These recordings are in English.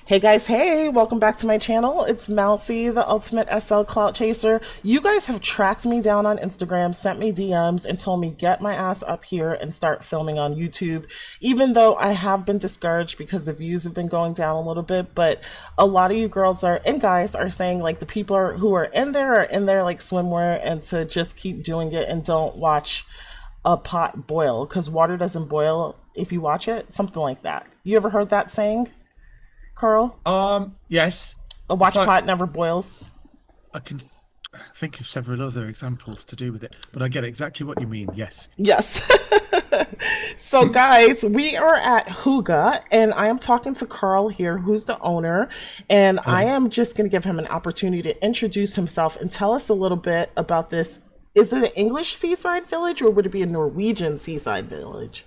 Hey guys, hey, welcome back to my channel. It's Mousy, the ultimate SL clout chaser. You guys have tracked me down on Instagram, sent me DMs, and told me get my ass up here and start filming on YouTube. Even though I have been discouraged because the views have been going down a little bit, but a lot of you girls are and guys are saying like the people who are in there like swimwear and to just keep doing it and don't watch a pot boil because water doesn't boil if you watch it, something like that. You ever heard that saying? Carl? Yes. A It's watch like pot never boils. I can think of several other examples to do with it, but I get exactly what you mean. Yes. Yes. So, guys, we are at Hygge, and I am talking to Carl here, who's the owner, and I Hello. am just going to give him an opportunity to introduce himself and tell us a little bit about this. Is it an English seaside village, or would it be a Norwegian seaside village?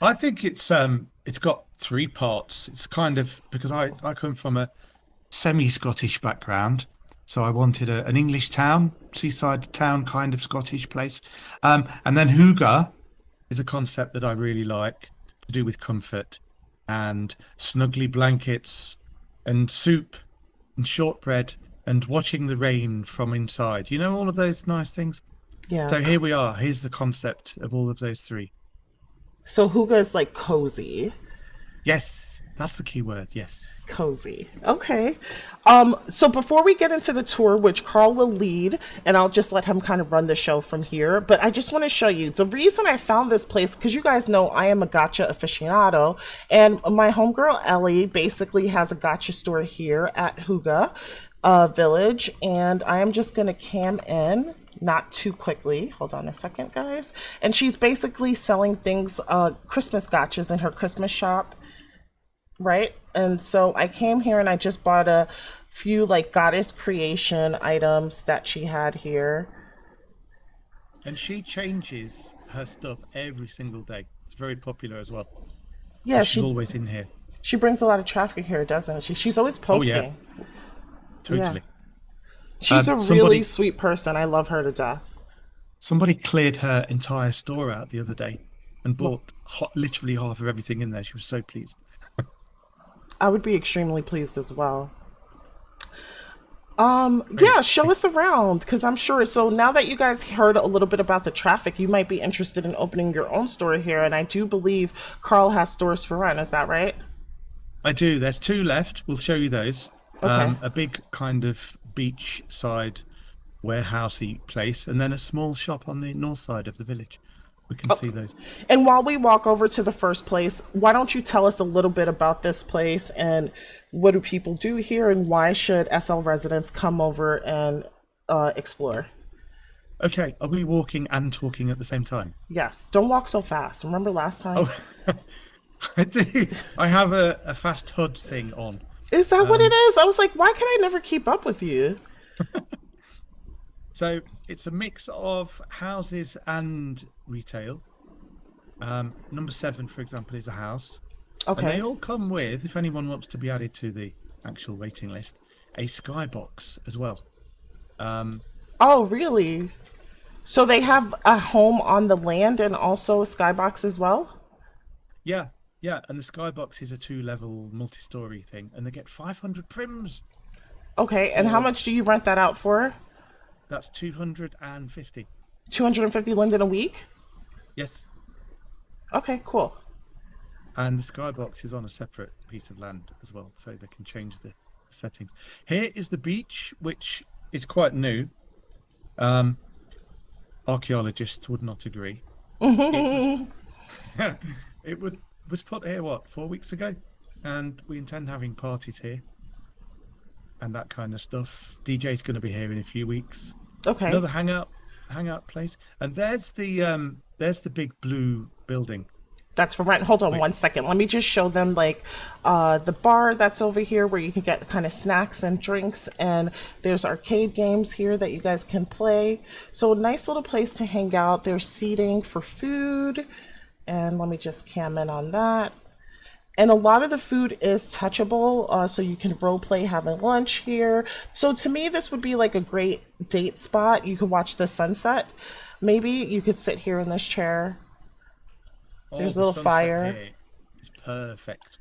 I think it's got three parts. It's kind of because I come from a semi-Scottish background, so I wanted an English town, seaside town, kind of Scottish place. And then Hygge is a concept that I really like to do with comfort and snuggly blankets and soup and shortbread and watching the rain from inside. You know, all of those nice things. Yeah. So here we are. Here's the concept of all of those three. So, Hygge is like cozy. Yes, that's the key word. Yes. Cozy. Okay. So before we get into the tour, which Carl will lead, and I'll just let him kind of run the show from here, but I just want to show you the reason I found this place, because you guys know I am a gotcha aficionado, and my homegirl Ellie basically has a gotcha store here at Hygge Village, and I am just going to cam in. Not too quickly. Hold on a second, guys. And she's basically selling things, Christmas gotchas in her Christmas shop, right? And so I came here and I just bought a few like goddess creation items that she had here. And she changes her stuff every single day. It's very popular as well. Yeah, She's always in here. she brings a lot of traffic here, doesn't she? She's always Oh yeah, posting. Yeah. totally. She's a really Somebody sweet person. I love her to death. somebody cleared her entire store out the other day and bought literally half of everything in there. She was so pleased. I would be extremely pleased as well. Great. Yeah, show us around because I'm sure. So now that you guys heard a little bit about the traffic, you might be interested in opening your own store here. And I do believe Carl has stores for rent. Is that right? I do. There's two left. We'll show you those. Okay. A big kind of beachside warehousey place, and then a small shop on the north side of the village. We can see those. And while we walk over to the first place, why don't you tell us a little bit about this place and what do people do here and why should SL residents come over and explore? Okay, are we walking and talking at the same time? Yes, don't walk so fast. Remember last time? Oh, I do. I have a fast HUD thing on. Is that what it Um, is? I was like, why can I never keep up with you? so it's a mix of houses and retail. Number seven, for example, is a house. And they Okay. all come with, if anyone wants to be added to the actual waiting list, a skybox as well. Um, Oh, really? So they have a home on the land and also a skybox as well? yeah, yeah, and the skybox is a two-level multi-story thing, and they get 500 prims Okay, and how for much do you rent that out for? that's 250. 250 Linden a week? Yes, Okay, cool. and the skybox is on a separate piece of land as well, so they can change the settings. Here is the beach, which is quite new. Um, Archaeologists would not agree. It was it was put here what 4 weeks ago, and we intend having parties here and that kind of stuff. DJ's going to be here in a few weeks. Okay. Another hangout place, and there's the big blue building. That's for rent. Hold on Wait, one second. Let me just show them like the bar that's over here where you can get kind of snacks and drinks. And there's arcade games here that you guys can play. So nice little place to hang out. There's seating for food. And let me just cam in on that. And a lot of the food is touchable, so you can role play having lunch here. So to me, this would be like a great date spot. You could watch the sunset. Maybe you could sit here in this chair. oh, There's a the little sunset fire. here is perfect.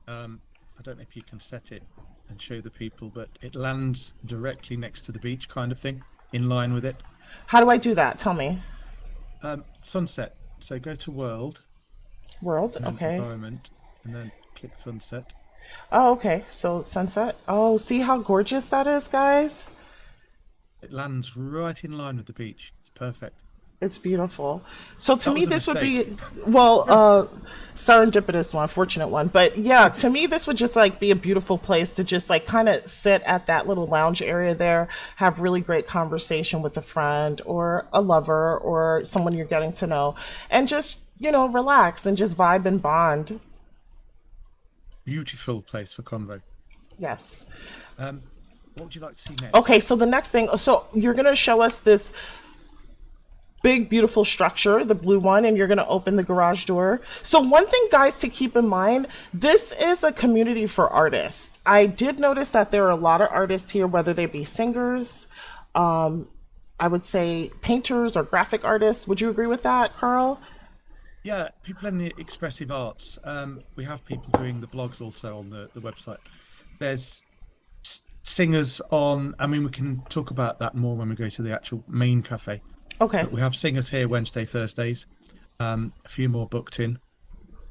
Um, I don't know if you can set it and show the people, but it lands directly next to the beach, kind of thing, in line with it. How do I do that? Tell me. Sunset. So go to world World. and then Okay. environment, and then click sunset. Oh, okay. So sunset. Oh, see how gorgeous that is, guys? It lands right in line with the beach. It's perfect. It's beautiful. So to That me, was a this would mistake. be, well, serendipitous one, fortunate one. But yeah, to me, this would just like be a beautiful place to just like kind of sit at that little lounge area there, have really great conversation with a friend or a lover or someone you're getting to know, and just, relax and just vibe and bond. Beautiful place for convo. Yes. What would you like to see next? Okay, so the next thing, so you're going to show us this big beautiful structure, the blue one, and you're going to open the garage door. So one thing, guys, to keep in mind, this is a community for artists. I did notice that there are a lot of artists here, whether they be singers, I would say painters or graphic artists. Would you agree with that, Carl? Yeah, people in the expressive arts. We have people doing the blogs also on the website. There's singers on, I mean, we can talk about that more when we go to the actual main cafe. Okay. But we have singers here Wednesday, Thursdays, a few more booked in.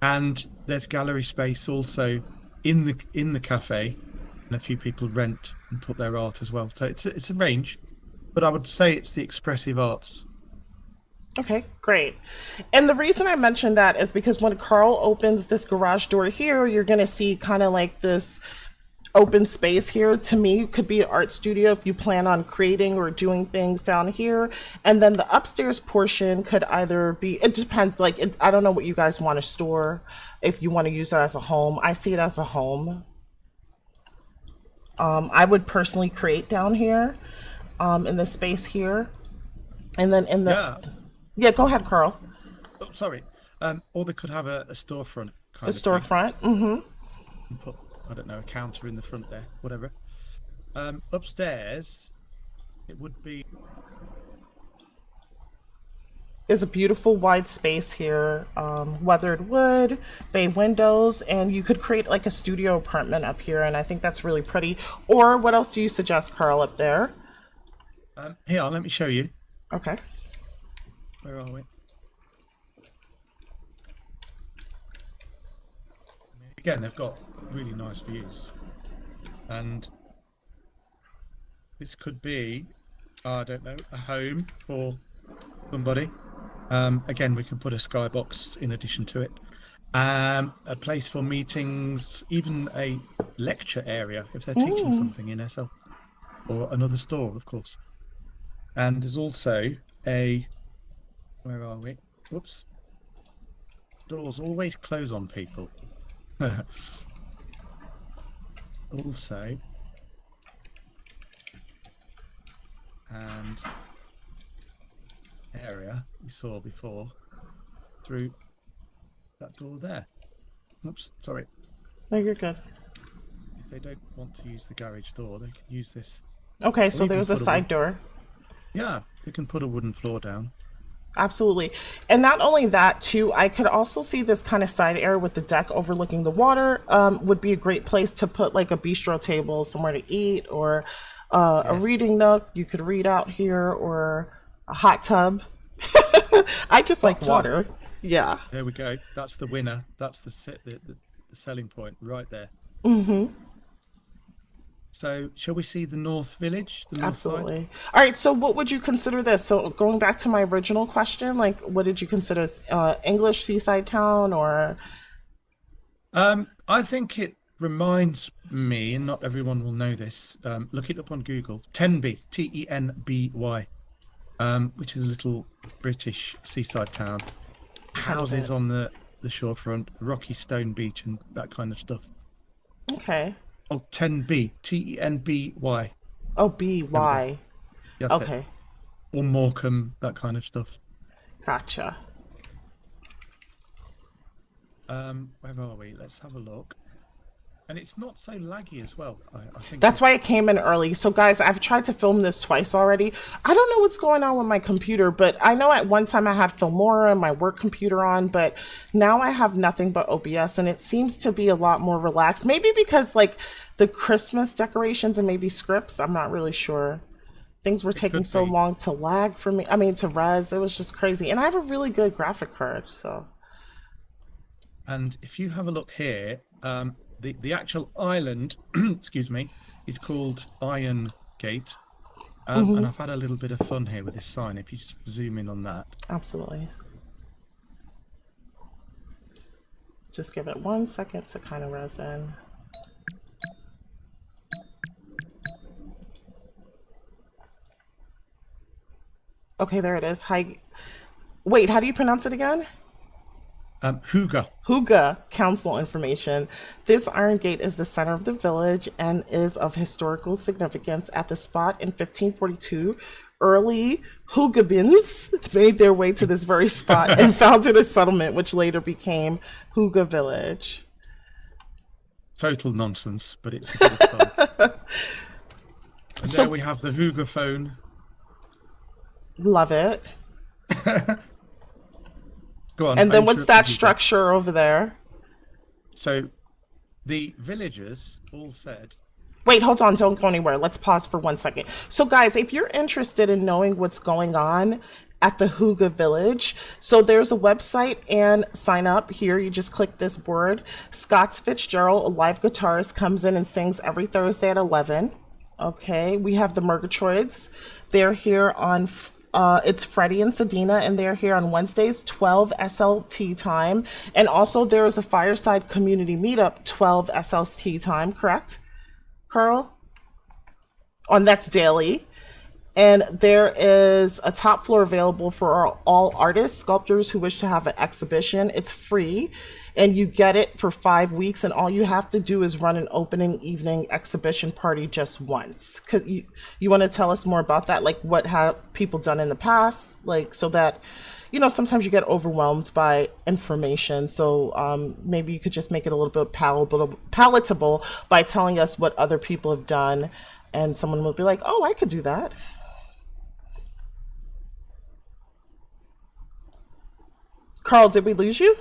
And there's gallery space also in the cafe, and a few people rent and put their art as well. So it's a range, but I would say it's the expressive arts. Okay, great. And the reason I mentioned that is because when Carl opens this garage door here, you're going to see kind of like this open space here. To me, could be an art studio if you plan on creating or doing things down here. And then the upstairs portion could either be, it depends, like, I don't know what you guys want to store, if you want to use it as a home. I see it as a home. I would personally create down here in the space here. And then in the... Yeah. Yeah, go ahead, Carl. Oh, sorry. Or they could have a storefront kind A of thing. storefront. Mm-hmm. And put, I don't know, a counter in the front there, whatever. Upstairs, it would be... Is a beautiful wide space here, weathered wood, bay windows, and you could create like a studio apartment up here, and I think that's really pretty. Or what else do you suggest, Carl, up there? Here, let me show you. Okay. Where are we? Again, they've got really nice views. And this could be, I don't know, a home for somebody. Again, we can put a skybox in addition to it. A place for meetings, even a lecture area if they're teaching something in SL. Or another store, of course. And there's also a... Where are we? Whoops. Doors always close on people. Also, and area we saw before through that door there. Oops, sorry. No, you're good. If they don't want to use the garage door, they can use this. Okay, so Or even there's a put side door. Yeah, they can put a wooden floor down. Absolutely. And not only that, too, I could also see this kind of side area with the deck overlooking the water would be a great place to put like a bistro table, somewhere to eat, or a reading nook. You could read out here, or a hot tub. I just like tub. water. Yeah. There we go. That's the winner. That's the selling point right there. Mm-hmm. So, shall we see the North Village? The North side? Absolutely. All right. So, what would you consider this? So, going back to my original question, like, what did you consider this, English seaside town, or? I think it reminds me, and not everyone will know this. Look it up on Google. Tenby, Tenby, which is a little British seaside town. Houses on the shorefront, rocky stone beach, and that kind of stuff. Okay. Oh, Tenby, Tenby. Oh, B-Y. That's Okay. it. Or Morecambe, that kind of stuff. Gotcha. Where are we? Let's have a look. And it's not so laggy as well. I think That's why I came in early. So, guys, I've tried to film this twice already. I don't know what's going on with my computer, but I know at one time I had Filmora, my work computer on, but now I have nothing but OBS, and it seems to be a lot more relaxed. Maybe because, like, the Christmas decorations and maybe scripts. I'm not really sure. Things were taking could so be. long to lag for me. I mean, to res. It was just crazy. And I have a really good graphic card, so. And if you have a look here, the actual island, excuse me, is called Iron Gate. And I've had a little bit of fun here with this sign. If you just zoom in on that. Absolutely. Just give it 1 second to kind of res in. Okay, there it is. Hygge. Wait, how do you pronounce it again? Hygge. Hygge Council information. This iron gate is the center of the village and is of historical significance. At the spot in 1542, early Hyggebins made their way to this very spot and founded a settlement which later became Hygge Village. Total nonsense, but it's a bit of fun. And there we have the Hygge phone. Love it. Go on. And then what's that structure over there? So the villagers all said... Wait, hold on. Don't go anywhere. Let's pause for 1 second. So guys, if you're interested in knowing what's going on at the Hygge Village, so there's a website and sign up here. You just click this word. Scott's Fitzgerald, a live guitarist, comes in and sings every Thursday at 11. Okay, we have the Mergatoids. They're here on... it's Freddie and Sadina, and they're here on Wednesdays, 12 SLT time. And also there is a Fireside community meetup, 12 SLT time, correct, Carl? That's daily. And there is a top floor available for all artists, sculptors who wish to have an exhibition. It's free, and you get it for 5 weeks, and all you have to do is run an opening evening exhibition party just once. You want to tell us more about that? Like, what have people done in the past? Like, so that, sometimes you get overwhelmed by information. So maybe you could just make it a little bit palatable by telling us what other people have done, and someone will be like, oh, I could do that. Carl, did we lose you?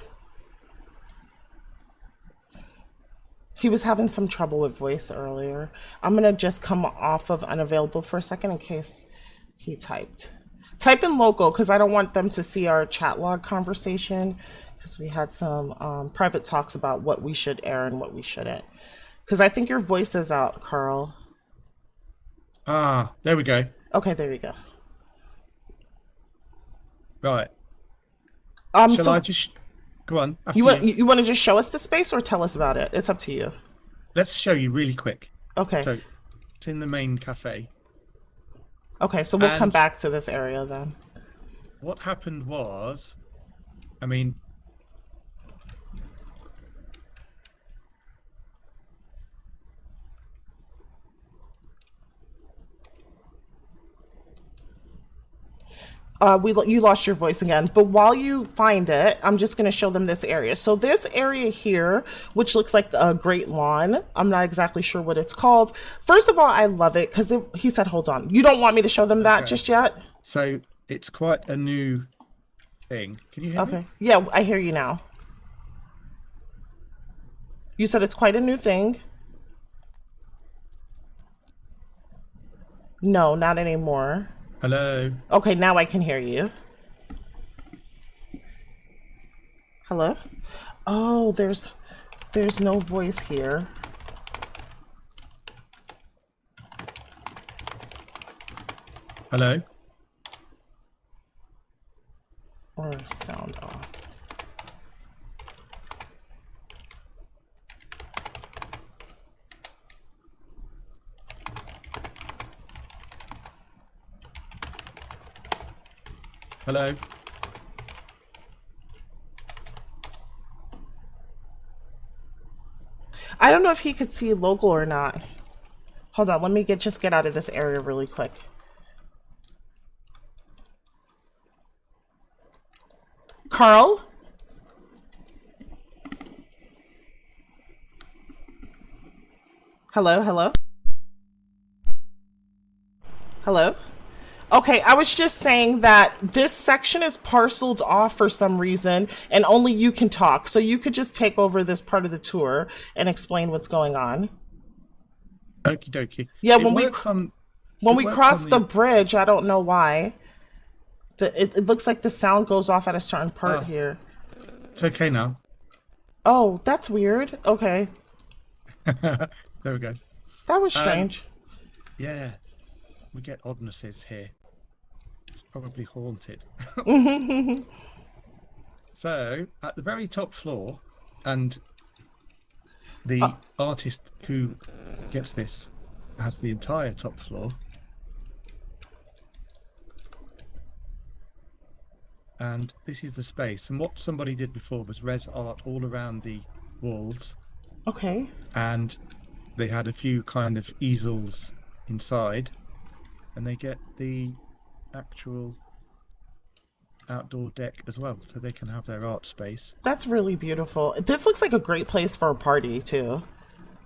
He was having some trouble with voice earlier. I'm going to just come off of unavailable for a second in case he typed. Type in local because I don't want them to see our chat log conversation, because we had some private talks about what we should air and what we shouldn't. Because I think your voice is out, Carl. There we go. Okay, there you go. Right. Shall I just go on? You want to just show us the space or tell us about it? It's up to you. Let's show you really quick. Okay. So it's in the main cafe. Okay, so we'll come back to this area then. What happened was, you lost your voice again, but while you find it, I'm just going to show them this area. So this area here, which looks like a great lawn, I'm not exactly sure what it's called. First of all, I love it because he said, hold on. You don't want me to show them that just yet? So it's quite a new thing. Can you hear me? Okay. Yeah, I hear you now. You said it's quite a new thing. No, not anymore. Hello. Okay, now I can hear you. Hello? Oh, there's no voice here. Hello. Or sound off. Hello. I don't know if he could see local or not. Hold on, let me just get out of this area really quick. Carl? Hello, hello, hello. Okay, I was just saying that this section is parceled off for some reason, and only you can talk. So you could just take over this part of the tour and explain what's going on. Okie dokie. Yeah, It works on. when It we works cross on the the. bridge, I don't know why. It looks like the sound goes off at a certain part Oh, here. it's okay now. Oh, that's weird. Okay, There we go. that was Um, strange. yeah, we get oddnesses here. It's probably haunted. So, at the very top floor, and the artist who gets this has the entire top floor, and this is the space. And what somebody did before was res art all around the walls, Okay, and they had a few kind of easels inside, and they get the actual outdoor deck as well, so they can have their art space. that's really beautiful. This looks like a great place for a party too.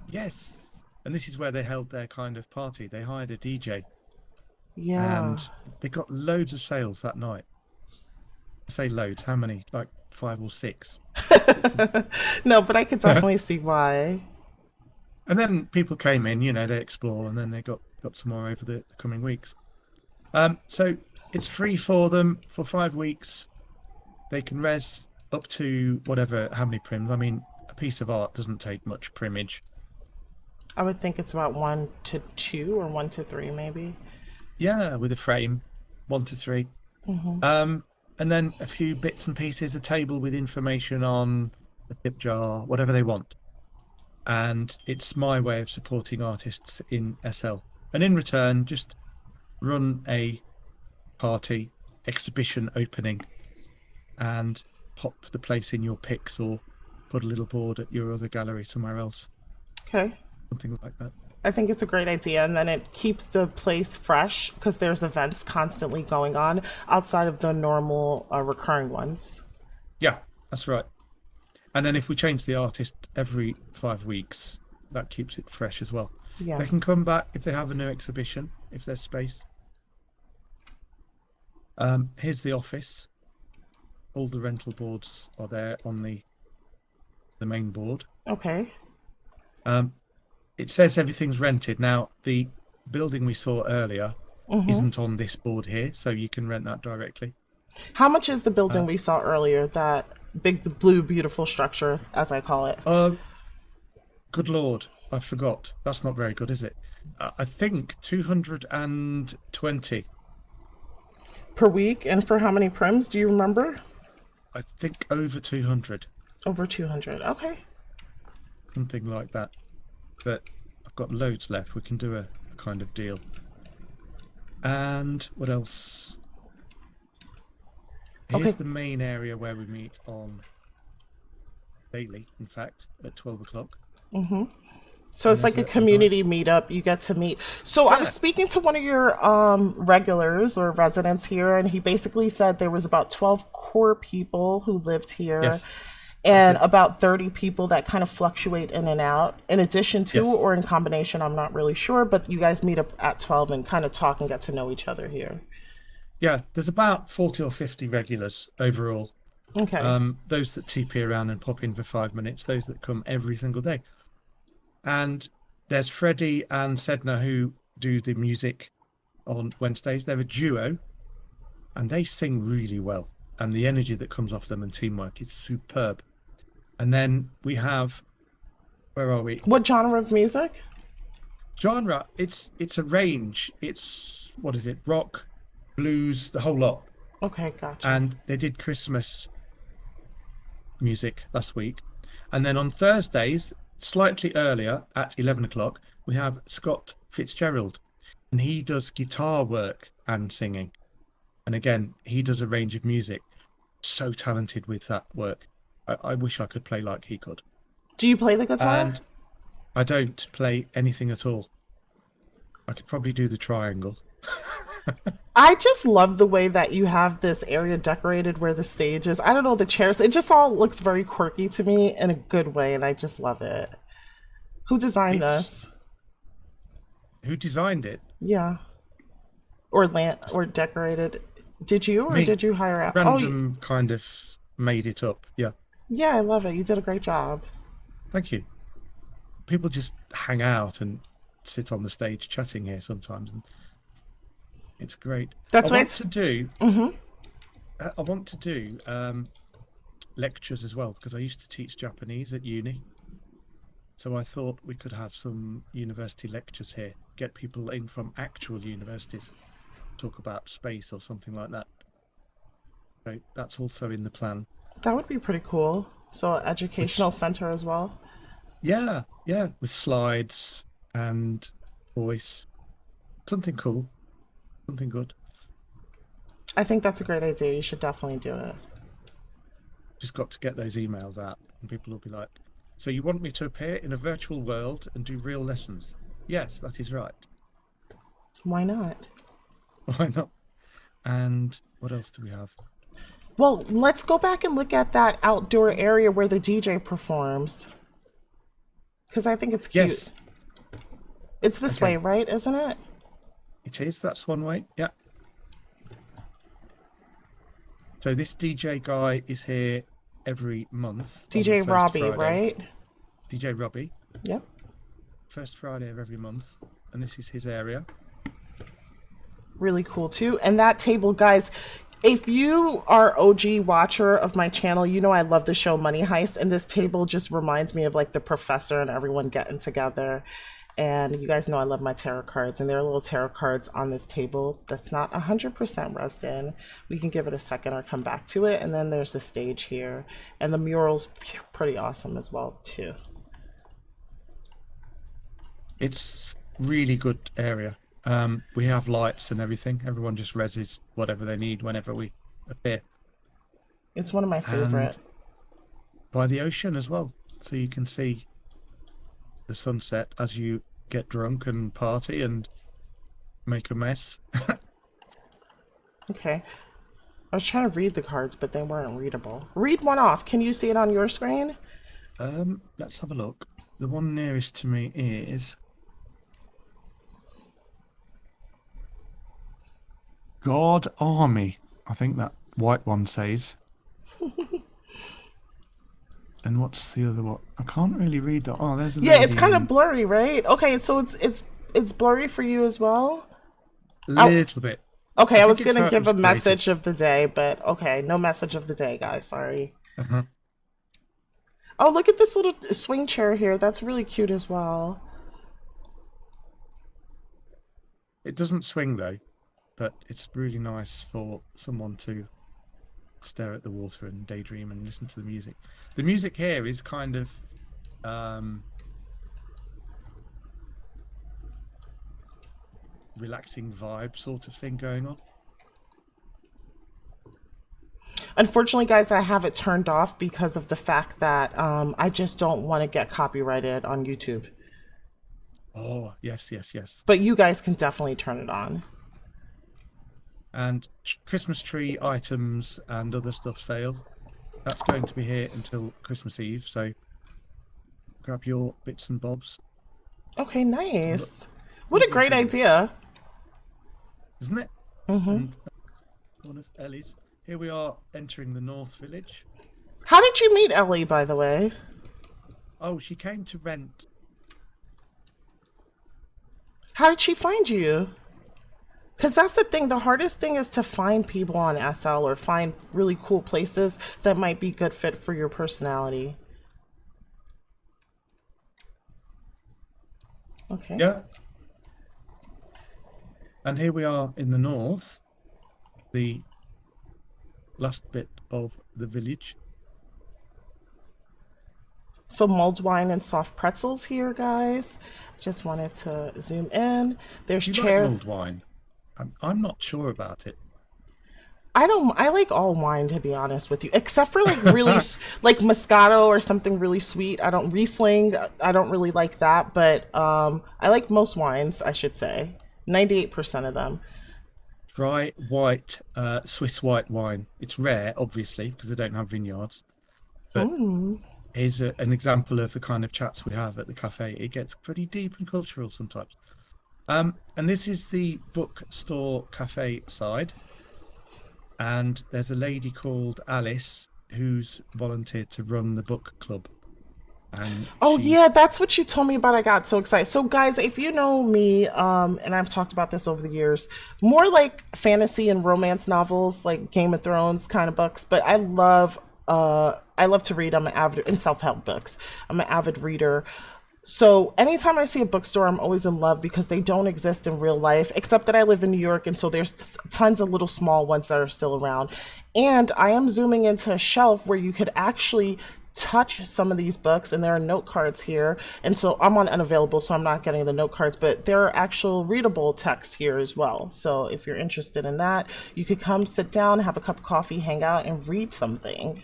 Yes, and this is where they held their kind of party. They hired a DJ, Yeah. and they got loads of sales that night. I say loads, how many? Like 5 or 6. No, but I could definitely see why. And then people came in, they explore, and then they got some more over the coming weeks. So it's free for them for 5 weeks. They can res up to whatever, how many prims. I mean, a piece of art doesn't take much primage. I would think it's about 1 to 2 or 1 to 3, maybe. Yeah, with a frame, 1 to 3. And then a few bits and pieces, a table with information on a tip jar, whatever they want. And it's my way of supporting artists in SL. And in return, just run a party, exhibition opening, and pop the place in your pics, or put a little board at your other gallery somewhere else, Okay. something like that. I think it's a great idea, and then it keeps the place fresh because there's events constantly going on outside of the normal recurring ones. Yeah, that's right. And then if we change the artist every 5 weeks, that keeps it fresh as well. Yeah. They can come back if they have a new exhibition, if there's space. Here's the office. All the rental boards are there on the main board. Okay. It says everything's rented. Now, the building we saw earlier isn't on this board here, so you can rent that directly. How much is the building we saw earlier? That big blue beautiful structure, as I call it. Good Lord, I forgot. That's not very good, is it? I think 220. Per week, and for how many prims? Do you remember? I think over 200, Over 200. Okay. something like that. But I've got loads left. We can do a kind of deal. And what else? Here's Okay. the main area where we meet on daily, in fact, at 12 o'clock. So it's And like a there's community nice. meetup. You get to meet. So I was Yeah. speaking to one of your regulars or residents here, and he basically said there was about 12 core people who lived here, Yes. and about 30 people that kind of fluctuate in and out, in addition to Yes. or in combination. I'm not really sure, but you guys meet up at 12 and kind of talk and get to know each other here. Yeah, there's about 40 or 50 regulars overall. Okay. Those that TP around and pop in for 5 minutes, those that come every single day. And there's Freddie and Sedna who do the music on Wednesdays. They're a duo, and they sing really well. And the energy that comes off them and teamwork is superb. And then we have, where are we? What genre of music? Genre, it's a range. It's, what is it? Rock, blues, the whole lot. Okay, gotcha. And they did Christmas music last week. And then on Thursdays, slightly earlier at 11 o'clock, we have Scott Fitzgerald, and he does guitar work and singing. And again, he does a range of music. So talented with that work. I wish I could play like he could. Do you play the guitar? And I don't play anything at all. I could probably do the triangle. I just love the way that you have this area decorated where the stage is. I don't know, the chairs, it just all looks very quirky to me in a good way, and I just love it. Who designed It's- this? Who designed it? Yeah. Or decorated. Did you, or Me. did you hire out? Oh, Random kind of made it up. Yeah. yeah, I love it. You did a great job. Thank you. People just hang out and sit on the stage chatting here sometimes, and it's great. I That's why want it's. to do. Hmm. I want to do lectures as well because I used to teach Japanese at uni. So I thought we could have some university lectures here, get people in from actual universities, talk about space or something like that. So that's also in the plan. That would be pretty cool. So, With educational center as well. yeah, yeah, with slides and voice, something cool, something good. I think that's a great idea. You should definitely do it. Just got to get those emails out, and people will be like, "So you want me to appear in a virtual world and do real lessons?" Yes, that is right. Why not? Why not? And what else do we have? Well, let's go back and look at that outdoor area where the DJ performs. Because I think it's cute. Yes, It's this okay, way, right? Isn't it? it is. That's one way. Yeah. So this DJ guy is here every month on the DJ first Robbie, Friday. right? DJ Robbie, Yep. first Friday of every month, and this is his area. Really cool too. And that table, guys, if you are OG watcher of my channel, you know I love the show Money Heist, and this table just reminds me of like the professor and everyone getting together. And you guys know I love my tarot cards, and there are little tarot cards on this table that's not 100% resin. We can give it a second or come back to it. And then there's the stage here, and the mural's pretty awesome as well too. It's really good area. We have lights and everything. Everyone just reses whatever they need whenever we appear. It's one of my favorite. And by the ocean as well, so you can see the sunset as you get drunk and party and make a mess. Okay. I was trying to read the cards, but they weren't readable. Read one off. Can you see it on your screen? Let's have a look. The one nearest to me is God Army. I think that white one says. And what's the other one? I can't really read that. Oh, there's a Yeah, it's lady kind of in blurry, right? Okay, so it's blurry for you as well. a Oh, little bit. okay, I I was think it's gonna how it give was a created. message of the day, but okay, no message of the day, guys. Sorry. Uh-huh. Oh, look at this little swing chair here. That's really cute as well. It doesn't swing though, but it's really nice for someone to stare at the water and daydream and listen to the music. The music here is kind of relaxing vibe sort of thing going on. Unfortunately, guys, I have it turned off because of the fact that I just don't want to get copyrighted on YouTube. Oh, yes, yes, yes. But you guys can definitely turn it on. And Christmas tree items and other stuff sale. That's going to be here until Christmas Eve, so grab your bits and bobs. Okay, Look, nice. What a great lovely, idea. isn't it? Hmm. And one of Ellie's. Here we are entering the North Village. How did you meet Ellie, by the way? Oh, she came to rent. How did she find you? Because that's the thing. The hardest thing is to find people on SL or find really cool places that might be good fit for your personality. Okay. Yeah. And here we are in the north, the last bit of the village. So mulled wine and soft pretzels here, guys. Just wanted to zoom in. There's Do you like chair. mulled wine? I'm not sure about it. I like all wine, to be honest with you, except for like really like Moscato or something really sweet. I don't Riesling. I don't really like that, but I like most wines, I should say. 98% of them. Dry white Swiss white wine. It's rare, obviously, because they don't have vineyards. But Mm. here's an example of the kind of chats we have at the cafe. It gets pretty deep and cultural sometimes. And this is the bookstore cafe side. And there's a lady called Alice who's volunteered to run the book club. And Oh yeah, she's that's what you told me about. I got so excited. So guys, if you know me, and I've talked about this over the years, more like fantasy and romance novels, like Game of Thrones kind of books. But I love to read. I'm an avid in self-help books. I'm an avid reader. So anytime I see a bookstore, I'm always in love because they don't exist in real life, except that I live in New York, and so there's tons of little small ones that are still around. And I am zooming into a shelf where you could actually touch some of these books, and there are note cards here. And so I'm on unavailable, so I'm not getting the note cards, but there are actual readable texts here as well. So if you're interested in that, you could come sit down, have a cup of coffee, hang out, and read something.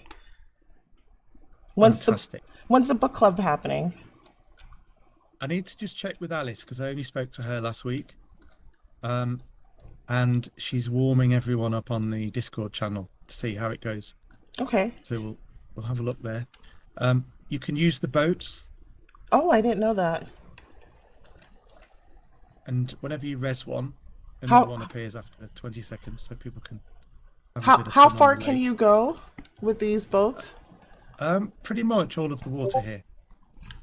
fantastic. When's the book club happening? I need to just check with Alice because I only spoke to her last week. And she's warming everyone up on the Discord channel to see how it goes. Okay. So we'll have a look there. You can use the boats, Oh, I didn't know that. and whenever you res one, How another one appears after 20 seconds, so people can have a how bit of how fun far on the can lake. you go with these boats? Pretty much all of the water here.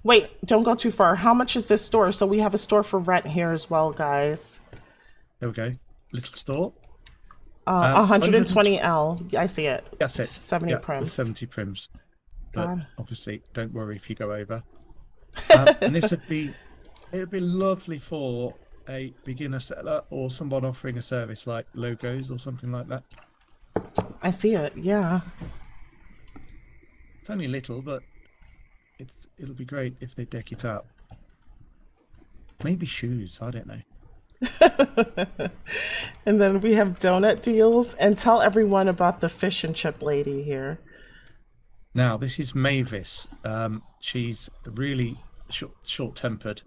Wait, don't go too far. How much is this store? So we have a store for rent here as well, guys. There we go. Little store. 100. 120L. I see it. That's it. 70 Yeah, with prims. 70 prims. But God. obviously, don't worry if you go over. And it would be lovely for a beginner settler or someone offering a service like logos or something like that. I see it. Yeah. It's only little, but it'll be great if they deck it out. Maybe shoes. I don't know. And then we have donut deals. And tell everyone about the fish and chip lady here. Now, this is Mavis. She's really short-tempered,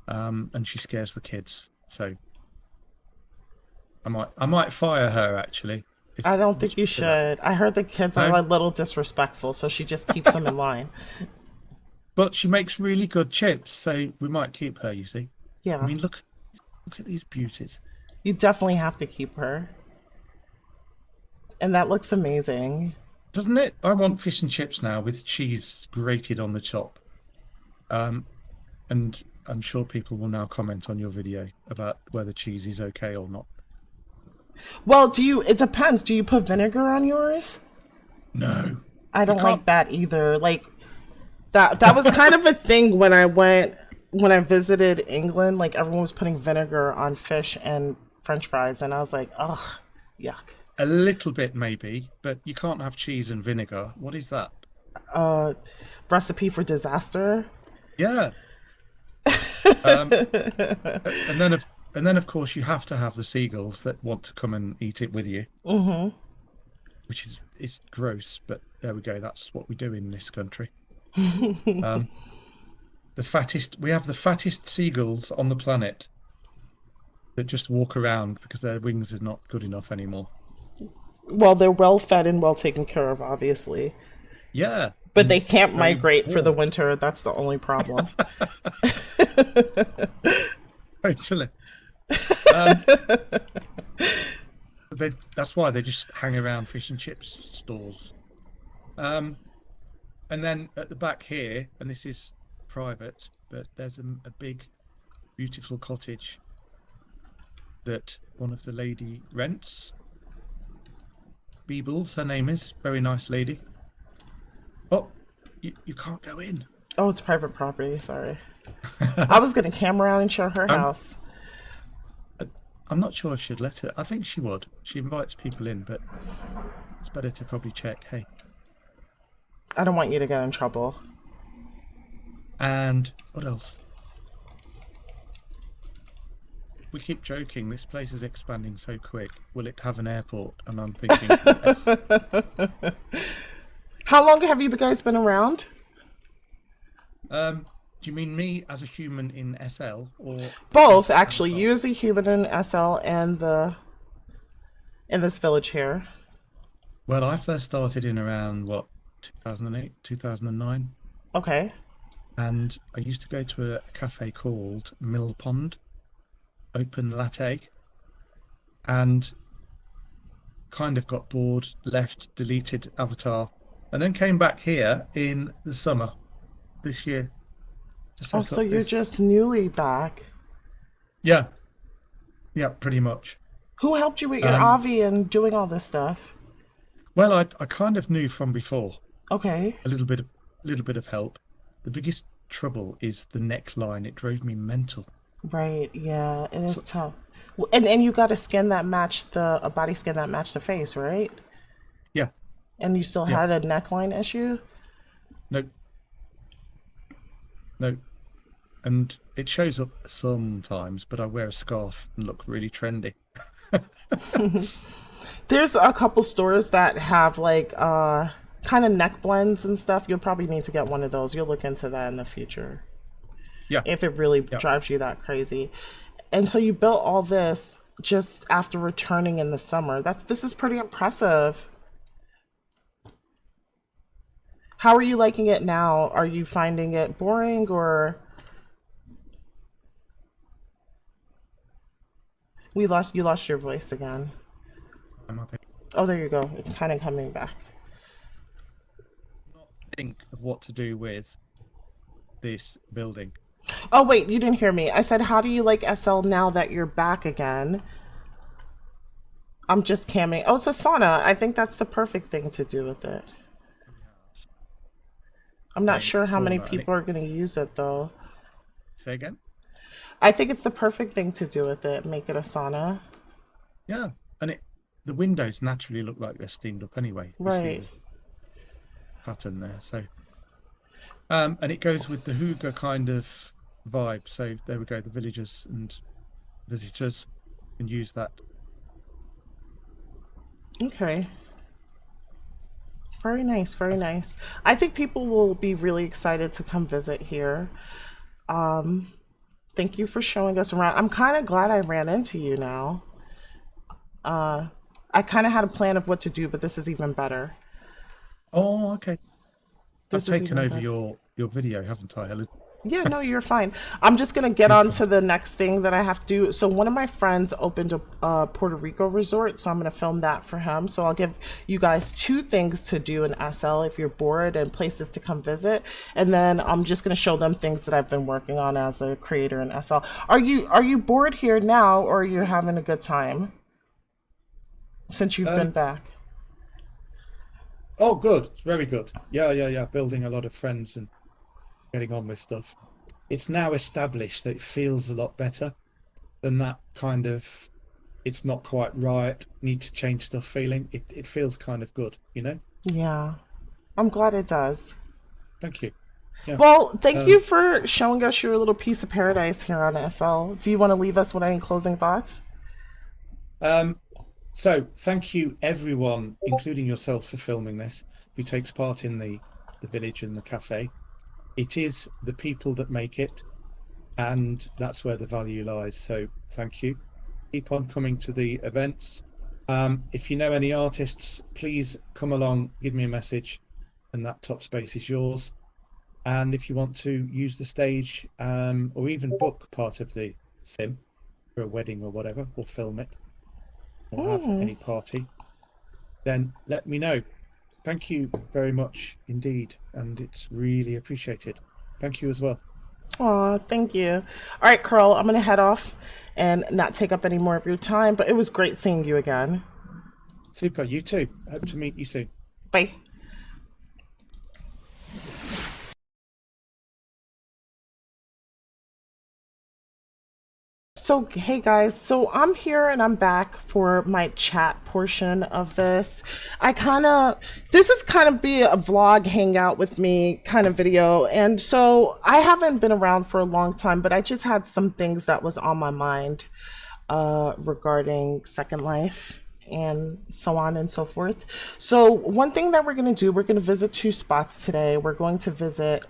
and she scares the kids. So I might fire her actually. I don't think you should. I heard the kids are No? a little disrespectful, so she just keeps them in line. But she makes really good chips, so we might keep her. You see? Yeah. I mean, look at these beauties. You definitely have to keep her. And that looks amazing. Doesn't it? I want fish and chips now with cheese grated on the top. And I'm sure people will now comment on your video about whether cheese is okay or not. Well, it depends. Do you put vinegar on yours? No. I don't You can't- like that either. Like that was kind of a thing when I visited England, like everyone was putting vinegar on fish and French fries, and I was like, ugh, yuck. A little bit maybe, but you can't have cheese and vinegar. What is that? Recipe for disaster. Yeah. And then of course you have to have the seagulls that want to come and eat it with you. Mm-hmm. Which is gross, but there we go. That's what we do in this country. We have the fattest seagulls on the planet that just walk around because their wings are not good enough anymore. Well, they're well fed and well taken care of, obviously. Yeah. But they can't Very migrate for the warm. winter. That's the only problem. Totally. That's why they just hang around fish and chips stores. And then at the back here, and this is private, but there's a big, beautiful cottage that one of the lady rents. Beebles, her name is. Very nice lady. Oh, you can't go in. Oh, it's private property. Sorry. I was going to camera around and show her house. I'm not sure if she'd let her. I think she would. She invites people in, but it's better to probably check. Hey. I don't want you to get in trouble. And what else? We keep joking. This place is expanding so quick. Will it have an airport? And I'm thinking, yes. How long have you guys been around? Do you mean me as a human in SL or Both, actually. You as a human in SL and in this village here. Well, I first started in around 2008, 2009, Okay. and I used to go to a cafe called Mill Pond, open latte, and kind of got bored, left, deleted Avatar, and then came back here in the summer this year to Oh, set so up you're this. just newly back. Yeah, yeah, pretty much. Who helped you with your Um, Avi and doing all this stuff? well, I kind of knew from before Okay. a little bit of help. The biggest trouble is the neckline. It drove me mental. Right. Yeah, it is So, tough. And you got a skin that matched a body skin that matched the face, right? yeah, And you still yeah, had a neckline issue? no, no, and it shows up sometimes, but I wear a scarf and look really trendy. There's a couple stores that have like kind of neck blends and stuff. You'll probably need to get one of those. You'll look into that in the future Yeah, if it really yeah. drives you that crazy. And so you built all this just after returning in the summer. This is pretty impressive. How are you liking it now? Are you finding it boring or you lost your voice again? I think Oh, there you go. It's kind of coming back. not think of what to do with this building. Oh, wait, you didn't hear me. I said, how do you like SL now that you're back again? I'm just camming. Oh, it's a sauna. I think that's the perfect thing to do with it. I'm not Playing sure how many sauna, and it, people are going to use it, though. say again? I think it's the perfect thing to do with it. Make it a sauna. Yeah, and the windows naturally look like they're steamed up anyway. You see Right. the pattern there. So, and it goes with the Hygge kind of vibe. So there we go. The villagers and visitors can use that. Okay. Very nice. Very That's nice. I think people will be really excited to come visit here. Um, Thank you for showing us around. I'm kind of glad I ran into you now. Uh, I kind of had a plan of what to do, but this is even better. Oh, okay. I've This is taken even over better. your video, haven't I, Helen? Yeah, no, you're fine. I'm just gonna get on Super. to the next thing that I have to do. So one of my friends opened a Puerto Rico resort, so I'm gonna film that for him. So I'll give you guys two things to do in SL if you're bored and places to come visit, and then I'm just gonna show them things that I've been working on as a creator in SL. Are you bored here now, or are you having a good time since you've been Um, back? oh, good. Very good. Yeah, yeah, yeah. Building a lot of friends and getting on with stuff. It's now established that it feels a lot better than that kind of it's not quite right, need to change stuff feeling. It feels kind of good, you know? Yeah, I'm glad it does. Thank you. Yeah. Well, thank you Um, for showing us your little piece of paradise here on SL. Do you want to leave us with any closing thoughts? um, so thank you everyone, including yourself, for filming this, who takes part in the village and the cafe. It is the people that make it, and that's where the value lies. So thank you. Keep on coming to the events. If you know any artists, please come along, give me a message, and that top space is yours. And if you want to use the stage, or even book part of the sim for a wedding or whatever, or film it, or have Mm. any party, then let me know. Thank you very much indeed, and it's really appreciated. Thank you as well. Aw, thank you. All right, Carl, I'm going to head off and not take up any more of your time, but it was great seeing you again. Super, you too. Hope to meet you soon. Bye. So, hey guys, so I'm here and I'm back for my chat portion of this. This is kind of be a vlog hangout with me kind of video. And so I haven't been around for a long time, but I just had some things that was on my mind regarding Second Life and so on and so forth. So one thing that we're going to do, we're going to visit two spots today. We're going to visit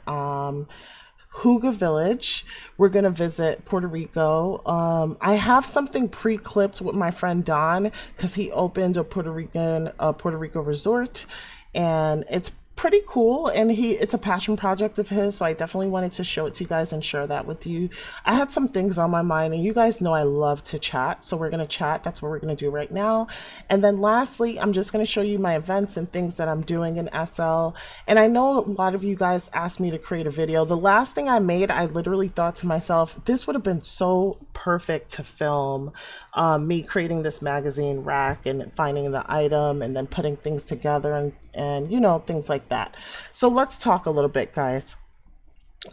Hygge Village. We're gonna visit Puerto Rico. I have something pre-clipped with my friend Don because he opened a Puerto Rico resort, and it's pretty cool, and it's a passion project of his, so I definitely wanted to show it to you guys and share that with you. I had some things on my mind, and you guys know I love to chat, so we're going to chat. That's what we're going to do right now. And then lastly, I'm just going to show you my events and things that I'm doing in SL. And I know a lot of you guys asked me to create a video. The last thing I made, I literally thought to myself, this would have been so perfect to film, me creating this magazine rack and finding the item and then putting things together and things like that. So let's talk a little bit, guys.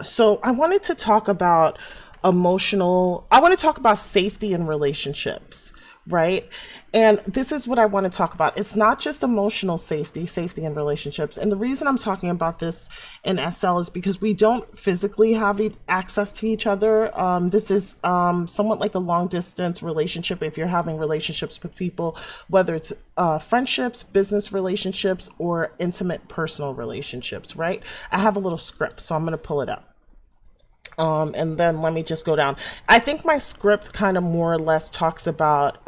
So I wanted to talk about I want to talk about safety in relationships, right? And this is what I want to talk about. It's not just emotional safety in relationships. And the reason I'm talking about this in SL is because we don't physically have access to each other. This is somewhat like a long distance relationship. If you're having relationships with people, whether it's friendships, business relationships, or intimate personal relationships, right? I have a little script, so I'm going to pull it up. And then let me just go down. I think my script kind of more or less talks about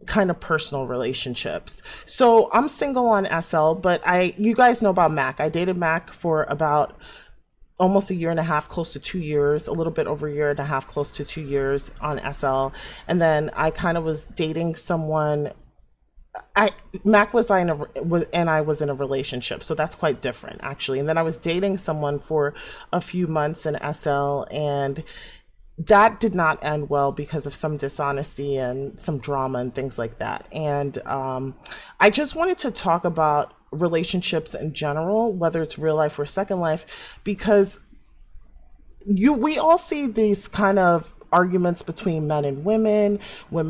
kind of personal relationships. So I'm single on SL, but you guys know about Mac. I dated Mac for about almost a year and a half, close to 2 years, a little bit over a year and a half, close to 2 years on SL. And then I kind of was dating someone. Mac was and I was in a relationship, so that's quite different actually. And then I was dating someone for a few months in SL, and that did not end well because of some dishonesty and some drama and things like that. And I just wanted to talk about relationships in general, whether it's real life or second life, because we all see these kind of arguments between men and women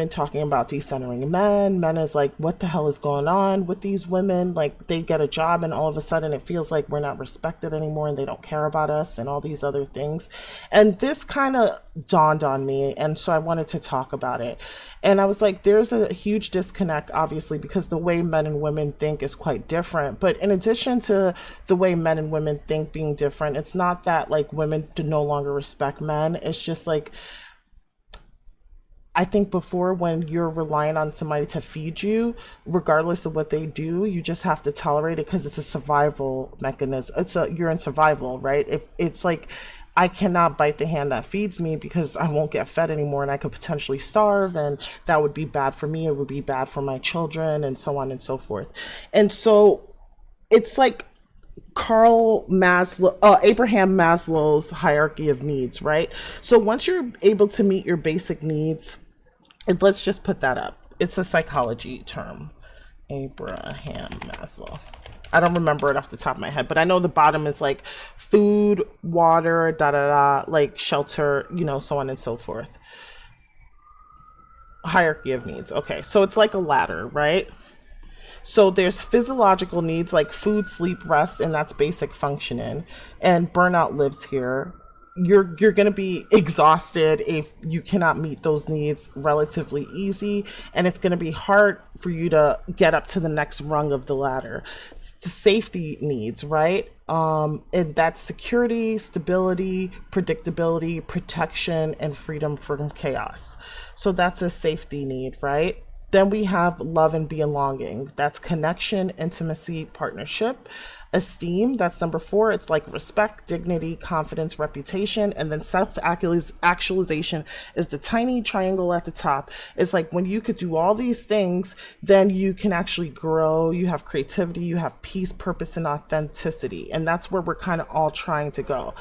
talking about decentering men is like, what the hell is going on with these women? Like, they get a job and all of a sudden it feels like we're not respected anymore and they don't care about us and all these other things. And this kind of dawned on me, and so I wanted to talk about it. And I was like, there's a huge disconnect, obviously, because the way men and women think is quite different. But in addition to the way men and women think being different, it's not that like women do no longer respect men. It's just like, I think before, when you're relying on somebody to feed you, regardless of what they do, you just have to tolerate it because it's a survival mechanism. You're in survival, right? It's like, I cannot bite the hand that feeds me because I won't get fed anymore and I could potentially starve, and that would be bad for me. It would be bad for my children, and so on and so forth. And so it's like Abraham Maslow's hierarchy of needs, right? So once you're able to meet your basic needs, and let's just put that up. It's a psychology term. Abraham Maslow. I don't remember it off the top of my head, but I know the bottom is like food, water, like shelter, so on and so forth. Hierarchy of needs. Okay, so it's like a ladder, right? So there's physiological needs like food, sleep, rest, and that's basic functioning. And burnout lives here. You're going to be exhausted if you cannot meet those needs relatively easy, and it's going to be hard for you to get up to the next rung of the ladder. It's the safety needs, right? And that's security, stability, predictability, protection, and freedom from chaos. So that's a safety need, right? Then we have love and belonging. That's connection, intimacy, partnership. Esteem, that's number 4. It's like respect, dignity, confidence, reputation. And then self-actualization is the tiny triangle at the top. It's like when you could do all these things, then you can actually grow. You have creativity, you have peace, purpose, and authenticity. And that's where we're kind of all trying to go.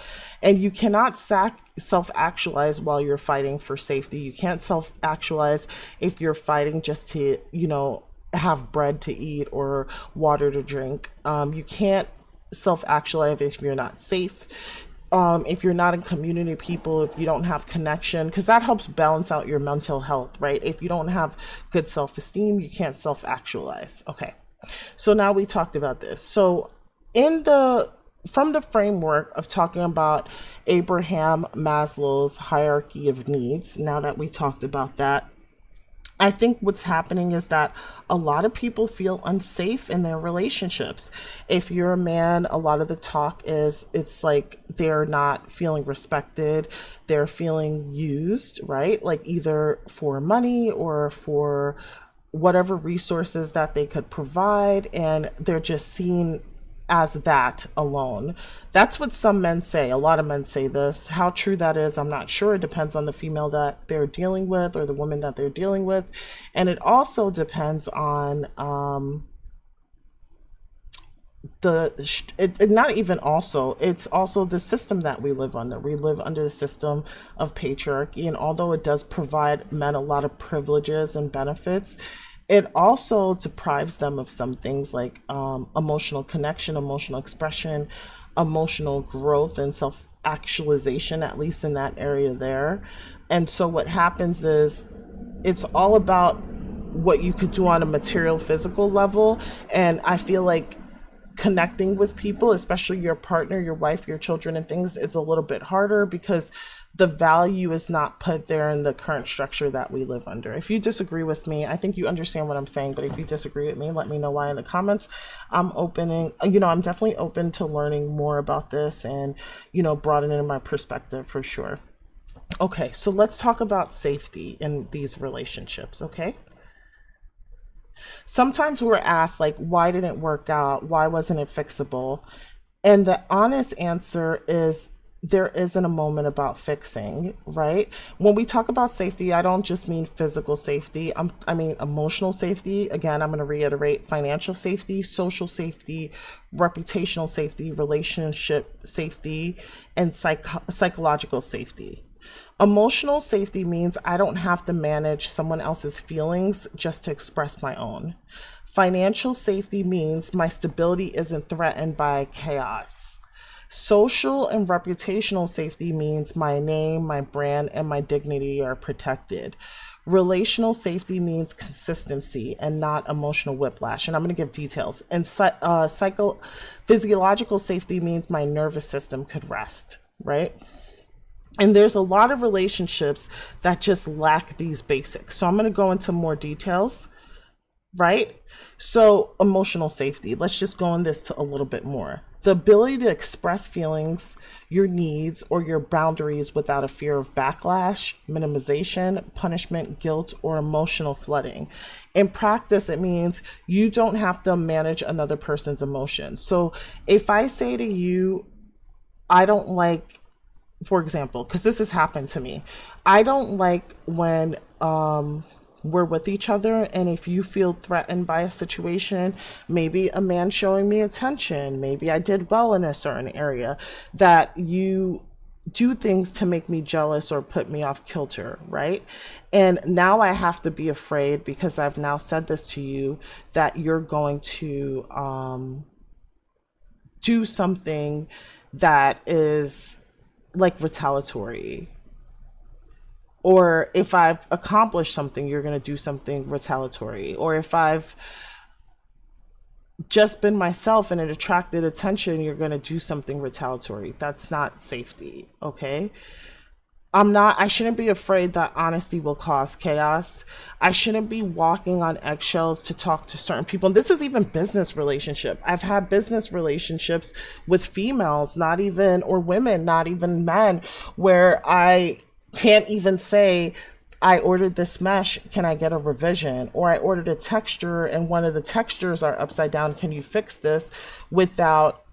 And you cannot self-actualize while you're fighting for safety. You can't self-actualize if you're fighting just to, have bread to eat or water to drink. You can't self-actualize if you're not safe, if you're not in community of people, if you don't have connection, because that helps balance out your mental health, right? If you don't have good self-esteem, you can't self-actualize. Okay, so now we talked about this. So from the framework of talking about Abraham Maslow's hierarchy of needs, now that we talked about that, I think what's happening is that a lot of people feel unsafe in their relationships. If you're a man, a lot of the talk is it's like they're not feeling respected, they're feeling used, right? Like either for money or for whatever resources that they could provide, and they're just seen as that alone. That's what some men say. A lot of men say this. How true that is, I'm not sure. It depends on the female that they're dealing with or the woman that they're dealing with. And it also depends on not even also, it's also the system that we live under. We live under the system of patriarchy, and although it does provide men a lot of privileges and benefits, it also deprives them of some things like emotional connection, emotional expression, emotional growth, and self actualization, at least in that area there. And so what happens is it's all about what you could do on a material physical level. And I feel like connecting with people, especially your partner, your wife, your children, and things, is a little bit harder because the value is not put there in the current structure that we live under. If you disagree with me, I think you understand what I'm saying, but if you disagree with me, let me know why in the comments. I'm definitely open to learning more about this and, broadening my perspective for sure. Okay, so let's talk about safety in these relationships, okay? Sometimes we're asked, like, why didn't it work out? Why wasn't it fixable? And the honest answer is there isn't a moment about fixing, right? When we talk about safety, I don't just mean physical safety. I mean emotional safety. Again, I'm going to reiterate: financial safety, social safety, reputational safety, relationship safety, and psychological safety. Emotional safety means I don't have to manage someone else's feelings just to express my own. Financial safety means my stability isn't threatened by chaos. Social and reputational safety means my name, my brand, and my dignity are protected. Relational safety means consistency and not emotional whiplash. And I'm going to give details. And physiological safety means my nervous system could rest, right? And there's a lot of relationships that just lack these basics. So I'm going to go into more details, right? So emotional safety, let's just go on this to a little bit more. The ability to express feelings, your needs, or your boundaries without a fear of backlash, minimization, punishment, guilt, or emotional flooding. In practice, it means you don't have to manage another person's emotions. So if I say to you, I don't like, for example, because this has happened to me, I don't like when we're with each other, and if you feel threatened by a situation, maybe a man showing me attention, maybe I did well in a certain area, that you do things to make me jealous or put me off kilter, right? And now I have to be afraid, because I've now said this to you, that you're going to do something that is like retaliatory. Or if I've accomplished something, you're going to do something retaliatory. Or if I've just been myself and it attracted attention, you're going to do something retaliatory. That's not safety, okay? I shouldn't be afraid that honesty will cause chaos. I shouldn't be walking on eggshells to talk to certain people. And this is even business relationship. I've had business relationships with females, not even, or women, not even men, where I can't even say, I ordered this mesh, can I get a revision? Or I ordered a texture and one of the textures are upside down, can you fix this? Without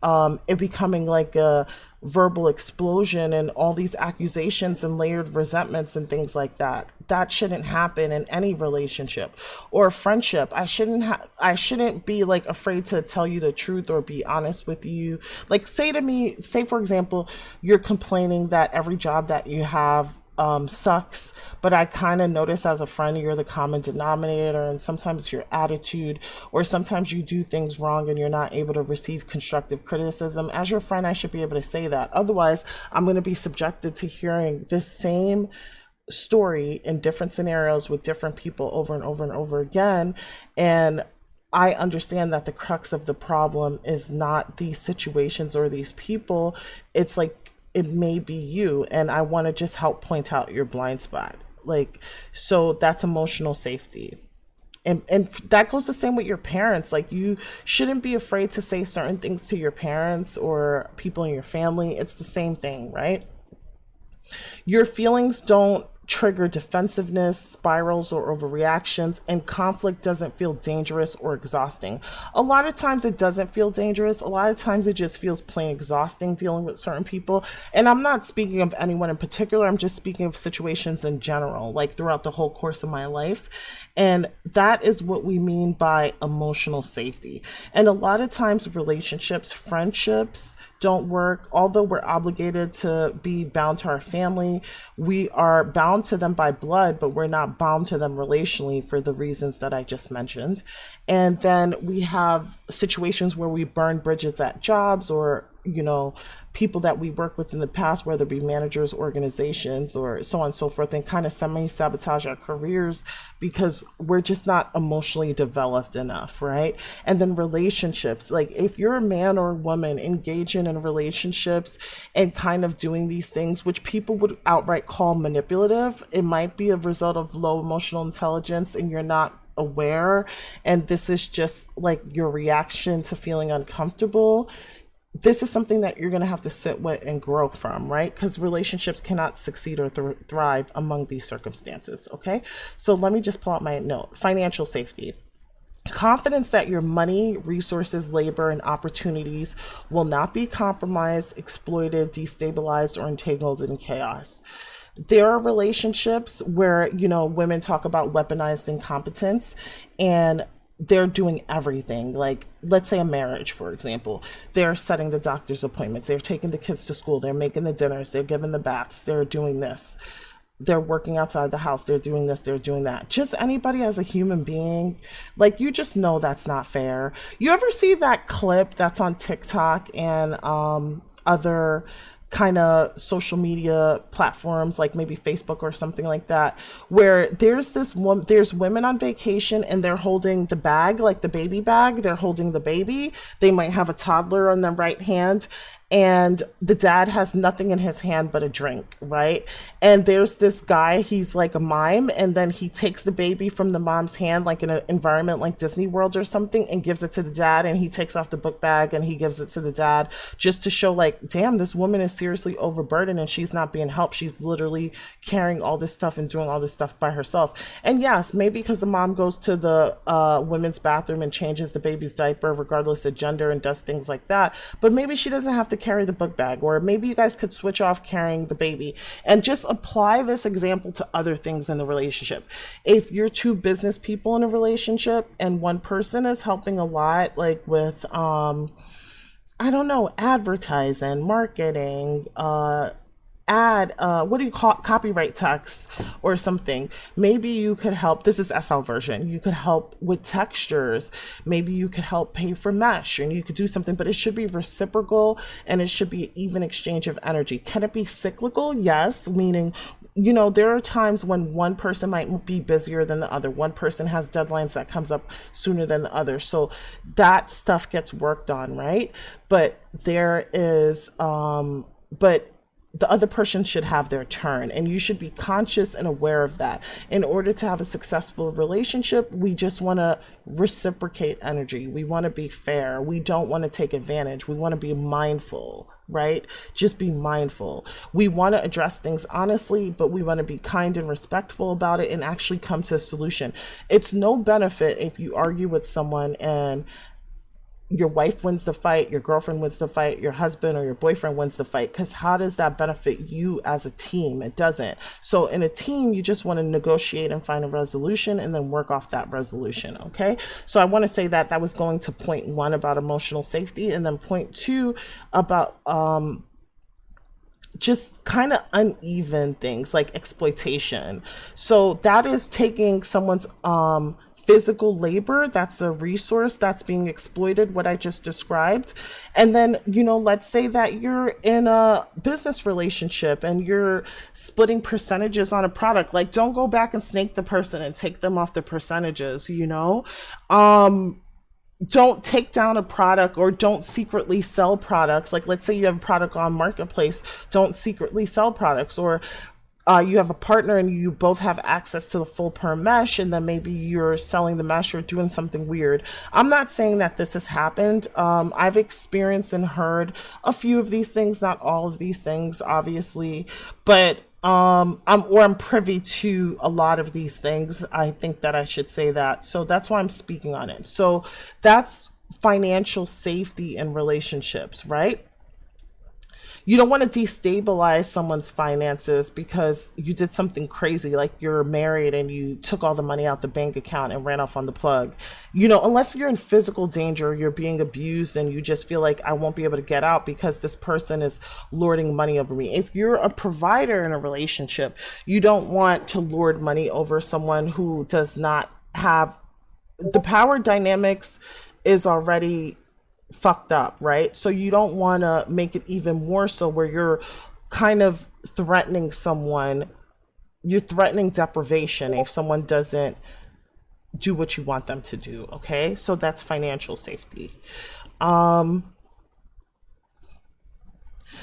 it becoming like a verbal explosion and all these accusations and layered resentments and things like that. That shouldn't happen in any relationship or friendship. I shouldn't be like afraid to tell you the truth or be honest with you. Like say for example, you're complaining that every job that you have sucks, but I kind of notice as a friend you're the common denominator, and sometimes your attitude, or sometimes you do things wrong and you're not able to receive constructive criticism. As your friend, I should be able to say that. Otherwise, I'm going to be subjected to hearing this same story in different scenarios with different people over and over and over again. And I understand that the crux of the problem is not these situations or these people. It's like, it may be you, and I want to just help point out your blind spot. Like, so that's emotional safety. And that goes the same with your parents. Like, you shouldn't be afraid to say certain things to your parents or people in your family. It's the same thing, right? Your feelings don't trigger defensiveness, spirals, or overreactions, and conflict doesn't feel dangerous or exhausting. A lot of times it doesn't feel dangerous. A lot of times it just feels plain exhausting dealing with certain people. And I'm not speaking of anyone in particular, I'm just speaking of situations in general, like throughout the whole course of my life. And that is what we mean by emotional safety. And a lot of times relationships, friendships don't work. Although we're obligated to be bound to our family, we are bound to them by blood, but we're not bound to them relationally for the reasons that I just mentioned. And then we have situations where we burn bridges at jobs, or people that we work with in the past, whether it be managers, organizations, or so on and so forth, and kind of semi-sabotage our careers because we're just not emotionally developed enough, right? And then relationships, like if you're a man or a woman engaging in relationships and kind of doing these things, which people would outright call manipulative, it might be a result of low emotional intelligence and you're not aware, and this is just like your reaction to feeling uncomfortable. This is something that you're going to have to sit with and grow from, right? Because relationships cannot succeed or thrive among these circumstances, okay? So let me just pull out my note. Financial safety. Confidence that your money, resources, labor, and opportunities will not be compromised, exploited, destabilized, or entangled in chaos. There are relationships where, women talk about weaponized incompetence, and they're doing everything. Like, let's say a marriage, for example. They're setting the doctor's appointments. They're taking the kids to school. They're making the dinners. They're giving the baths. They're doing this. They're working outside the house. They're doing this. They're doing that. Just anybody as a human being, like, you just know that's not fair. You ever see that clip that's on TikTok and other kind of social media platforms, like maybe Facebook or something like that, where there's women on vacation and they're holding the bag, like the baby bag, they're holding the baby. They might have a toddler on their right hand, and the dad has nothing in his hand but a drink, right? And there's this guy, he's like a mime, and then he takes the baby from the mom's hand, like in an environment like Disney World or something, and gives it to the dad, and he takes off the book bag and he gives it to the dad, just to show like, damn, this woman is seriously overburdened and she's not being helped. She's literally carrying all this stuff and doing all this stuff by herself. And yes, maybe because the mom goes to the women's bathroom and changes the baby's diaper regardless of gender and does things like that, but maybe she doesn't have to carry the book bag, or maybe you guys could switch off carrying the baby and just apply this example to other things in the relationship. If you're two business people in a relationship and one person is helping a lot, like with I don't know, advertising, marketing, what do you call it? Copyright text or something. Maybe you could help. This is SL version. You could help with textures. Maybe you could help pay for mesh, and you could do something, but it should be reciprocal and it should be even exchange of energy. Can it be cyclical? Yes. Meaning, there are times when one person might be busier than the other. One person has deadlines that comes up sooner than the other. So that stuff gets worked on, right? But there is, but the other person should have their turn, and you should be conscious and aware of that. In order to have a successful relationship, we just want to reciprocate energy. We want to be fair. We don't want to take advantage. We want to be mindful, right? Just be mindful. We want to address things honestly, but we want to be kind and respectful about it and actually come to a solution. It's no benefit if you argue with someone and your wife wins the fight, your girlfriend wins the fight, your husband or your boyfriend wins the fight, because how does that benefit you as a team? It doesn't. So in a team, you just want to negotiate and find a resolution and then work off that resolution, okay? So I want to say that was going to point one about emotional safety, and then point two about just kind of uneven things like exploitation. So that is taking someone's physical labor, that's a resource that's being exploited, what I just described. And then, let's say that you're in a business relationship and you're splitting percentages on a product. Like, don't go back and snake the person and take them off the percentages, don't take down a product, or don't secretly sell products. Like, let's say you have a product on Marketplace, don't secretly sell products. Or you have a partner and you both have access to the full perm mesh, and then maybe you're selling the mesh or doing something weird. I'm not saying that this has happened. I've experienced and heard a few of these things, not all of these things, obviously, but I'm privy to a lot of these things. I think that I should say that. So that's why I'm speaking on it. So that's financial safety in relationships, right? You don't want to destabilize someone's finances because you did something crazy, like you're married and you took all the money out the bank account and ran off on the plug. Unless you're in physical danger, you're being abused, and you just feel like I won't be able to get out because this person is lording money over me. If you're a provider in a relationship, you don't want to lord money over someone who does not have the power dynamics is already fucked up, right? So you don't want to make it even more so where you're kind of threatening someone. You're threatening deprivation if someone doesn't do what you want them to do, okay? So that's financial safety.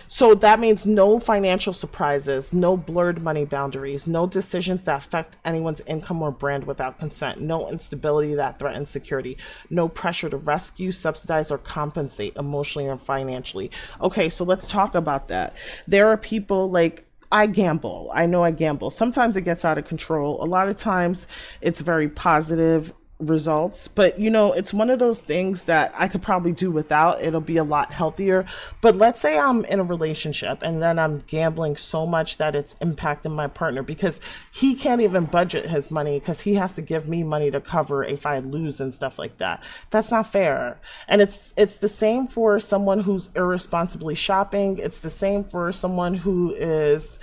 So that means no financial surprises, no blurred money boundaries, no decisions that affect anyone's income or brand without consent, no instability that threatens security, no pressure to rescue, subsidize, or compensate emotionally or financially. Okay, so let's talk about that. There are people like, I gamble. I know I gamble. Sometimes it gets out of control. A lot of times it's very positive results, but it's one of those things that I could probably do without. It'll be a lot healthier. But let's say I'm in a relationship and then I'm gambling so much that it's impacting my partner because he can't even budget his money because he has to give me money to cover if I lose and stuff like that. That's not fair. And it's the same for someone who's irresponsibly shopping. It's the same for someone who is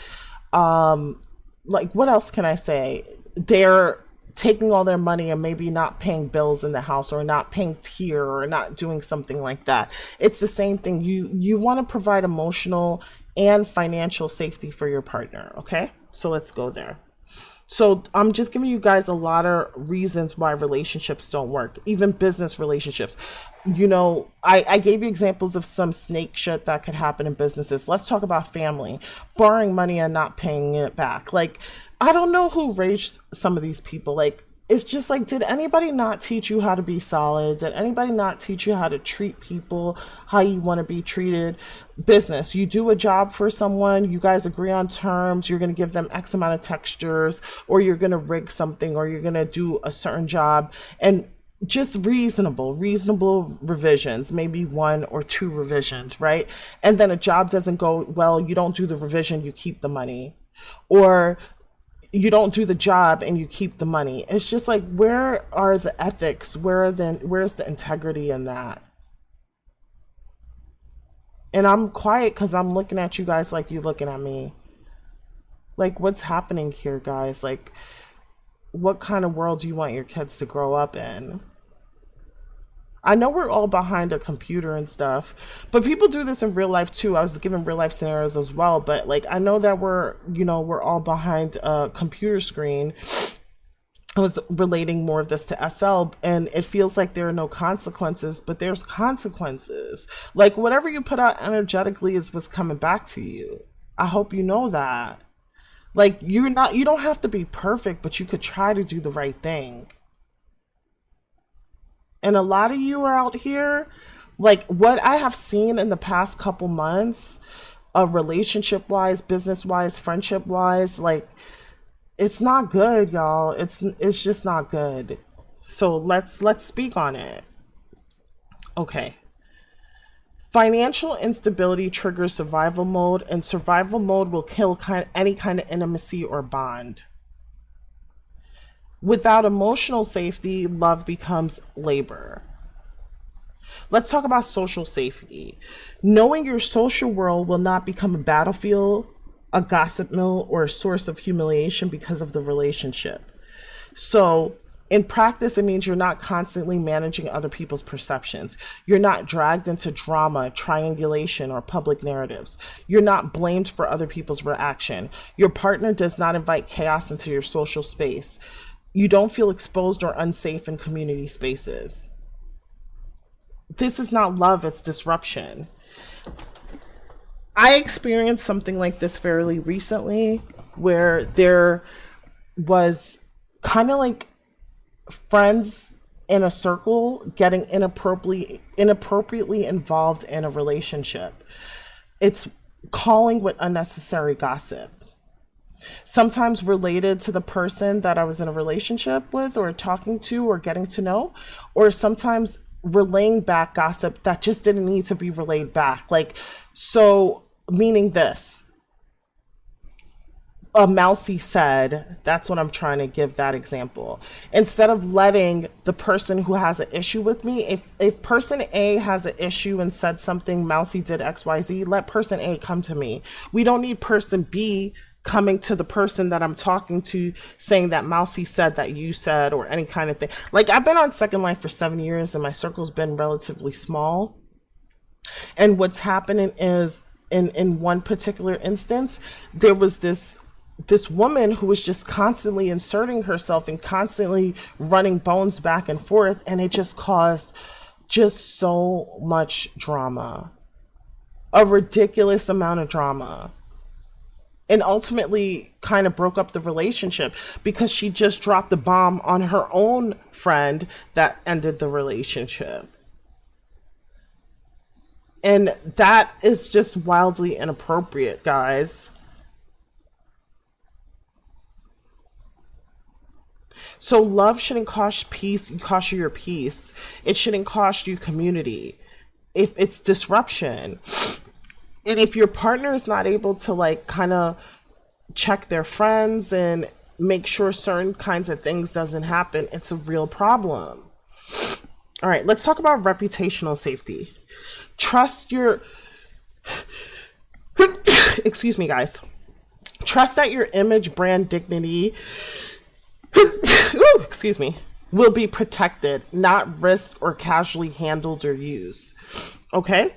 like, what else can I say? They're taking all their money and maybe not paying bills in the house or not paying tier or not doing something like that. It's the same thing. You want to provide emotional and financial safety for your partner, okay? So let's go there. So I'm just giving you guys a lot of reasons why relationships don't work, even business relationships. I gave you examples of some snake shit that could happen in businesses. Let's talk about family, borrowing money and not paying it back. Like, I don't know who raised some of these people. Like, it's just like, did anybody not teach you how to be solid? Did anybody not teach you how to treat people, how you want to be treated? Business, you do a job for someone, you guys agree on terms, you're going to give them X amount of textures, or you're going to rig something, or you're going to do a certain job, and just reasonable revisions, maybe 1 or 2 revisions, right? And then a job doesn't go well, you don't do the revision, you keep the money. Or you don't do the job and you keep the money. It's just like, where are the ethics? Where's the integrity in that? And I'm quiet because I'm looking at you guys like you looking at me. Like, what's happening here, guys? Like, what kind of world do you want your kids to grow up in? I know we're all behind a computer and stuff, but people do this in real life too. I was given real life scenarios as well, but like, I know that we're all behind a computer screen. I was relating more of this to SL, and it feels like there are no consequences, but there's consequences. Like, whatever you put out energetically is what's coming back to you. I hope you know that. Like, you don't have to be perfect, but you could try to do the right thing. And a lot of you are out here, like what I have seen in the past couple months, relationship wise, business wise, friendship wise, like, it's not good, y'all. It's just not good. So let's speak on it. Okay. Financial instability triggers survival mode, and survival mode will kill any kind of intimacy or bond. Without emotional safety, love becomes labor. Let's talk about social safety. Knowing your social world will not become a battlefield, a gossip mill, or a source of humiliation because of the relationship. So, in practice, it means you're not constantly managing other people's perceptions. You're not dragged into drama, triangulation, or public narratives. You're not blamed for other people's reaction. Your partner does not invite chaos into your social space. You don't feel exposed or unsafe in community spaces. This is not love, it's disruption. I experienced something like this fairly recently, where there was kind of like friends in a circle getting inappropriately involved in a relationship. It's calling with unnecessary gossip. Sometimes related to the person that I was in a relationship with or talking to or getting to know, or sometimes relaying back gossip that just didn't need to be relayed back. Like, so meaning this, a Mousy said, that's what I'm trying to give that example. Instead of letting the person who has an issue with me, if person A has an issue and said something, Mousy did XYZ, let person A come to me. We don't need person B coming to the person that I'm talking to saying that Mousy said that you said, or any kind of thing. Like, I've been on Second Life for 7 years and my circle's been relatively small. And what's happening is in one particular instance, there was this woman who was just constantly inserting herself and constantly running bones back and forth, and it just caused just so much drama, a ridiculous amount of drama, and ultimately kind of broke up the relationship because she just dropped the bomb on her own friend that ended the relationship. And that is just wildly inappropriate, guys. So love shouldn't cost you your peace. It shouldn't cost you community. If it's disruption. And if your partner is not able to like kind of check their friends and make sure certain kinds of things doesn't happen, it's a real problem. All right, let's talk about reputational safety. Trust your, excuse me, guys. Trust that your image, brand, dignity, ooh, excuse me, will be protected, not risked or casually handled or used. Okay?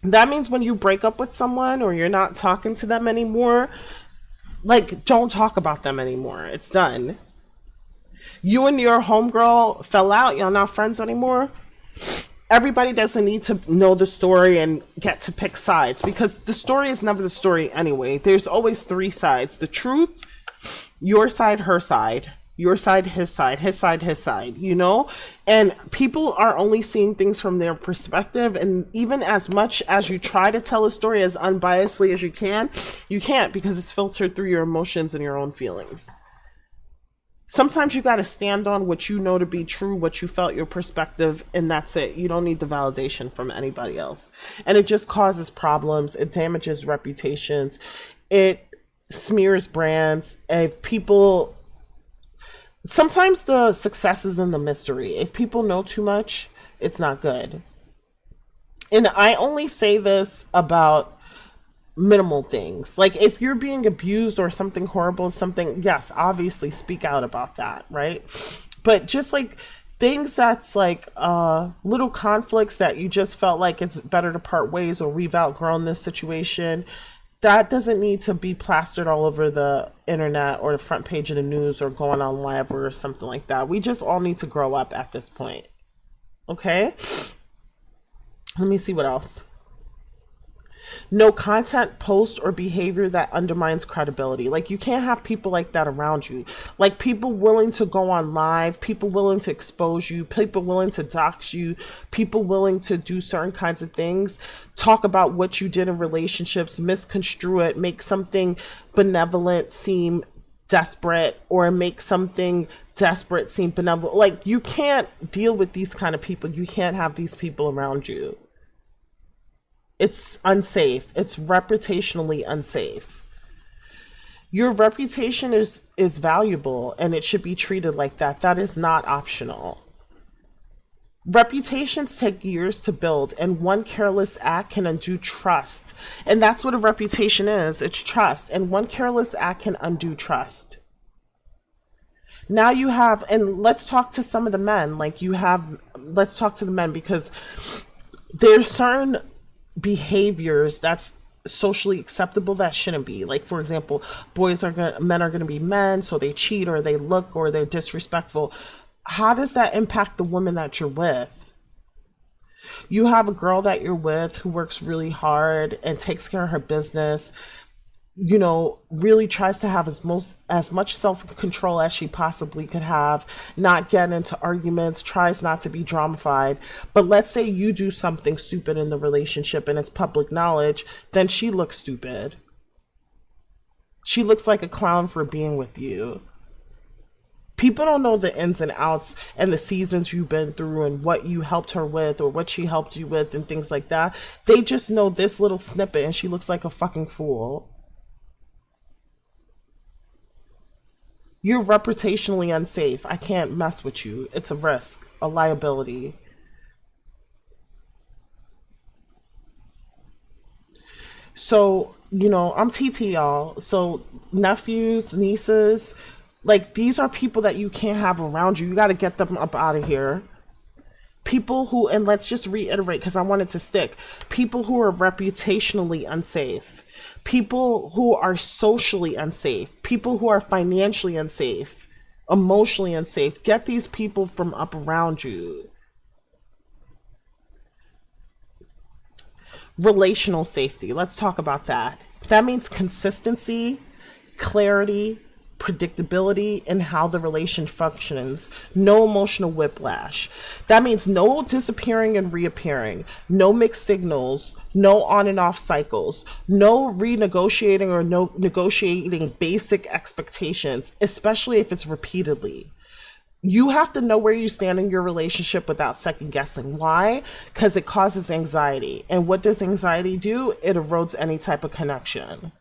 That means when you break up with someone or you're not talking to them anymore, like, don't talk about them anymore. It's done. You and your homegirl fell out, y'all not friends anymore. Everybody doesn't need to know the story and get to pick sides, because the story is never the story anyway. There's always three sides: the truth, your side, her side, your side, his side, his side, his side, you know? And people are only seeing things from their perspective. And even as much as you try to tell a story as unbiasedly as you can't, because it's filtered through your emotions and your own feelings. Sometimes you got to stand on what you know to be true, what you felt, your perspective, and that's it. You don't need the validation from anybody else. And it just causes problems. It damages reputations. It smears brands. If people, sometimes the success is in the mystery. If people know too much, it's not good. And I only say this about minimal things. Like, if you're being abused or something horrible, something, yes, obviously speak out about that, right? But just like things that's like little conflicts that you just felt like it's better to part ways, or we've outgrown this situation, that doesn't need to be plastered all over the internet or the front page of the news or going on live or something like that. We just all need to grow up at this point. Okay? Let me see what else. No content, post, or behavior that undermines credibility. Like, you can't have people like that around you. Like, people willing to go on live, people willing to expose you, people willing to dox you, people willing to do certain kinds of things, talk about what you did in relationships, misconstrue it, make something benevolent seem desperate, or make something desperate seem benevolent. Like, you can't deal with these kind of people. You can't have these people around you. It's unsafe. It's reputationally unsafe. Your reputation is valuable, and it should be treated like that. That is not optional. Reputations take years to build, and one careless act can undo trust. And that's what a reputation is. It's trust. And one careless act can undo trust. Now you have, and let's talk to some of the men. Let's talk to the men, because there's certain behaviors that's socially acceptable that shouldn't be. Like, for example, men are gonna be men, so they cheat, or they look, or they're disrespectful. How does that impact the woman that you're with? You have a girl that you're with who works really hard and takes care of her business, you know, really tries to have as much self-control as she possibly could have, not get into arguments, tries not to be dramified. But let's say you do something stupid in the relationship and it's public knowledge, then she looks stupid. She looks like a clown for being with you. People don't know the ins and outs and the seasons you've been through and what you helped her with or what she helped you with and things like that. They just know this little snippet and she looks like a fucking fool. You're reputationally unsafe. I can't mess with you. It's a risk, a liability. So, I'm TT, y'all. So, nephews, nieces, like, these are people that you can't have around you. You got to get them up out of here. People who, and let's just reiterate because I want it to stick, people who are reputationally unsafe, people who are socially unsafe, people who are financially unsafe, emotionally unsafe. Get these people from up around you. Relational safety. Let's talk about that. That means consistency, clarity, predictability in how the relation functions. No emotional whiplash. That means no disappearing and reappearing, no mixed signals, no on and off cycles, no renegotiating or no negotiating basic expectations, especially if it's repeatedly. You have to know where you stand in your relationship without second guessing. Why? Because it causes anxiety. And what does anxiety do? It erodes any type of connection.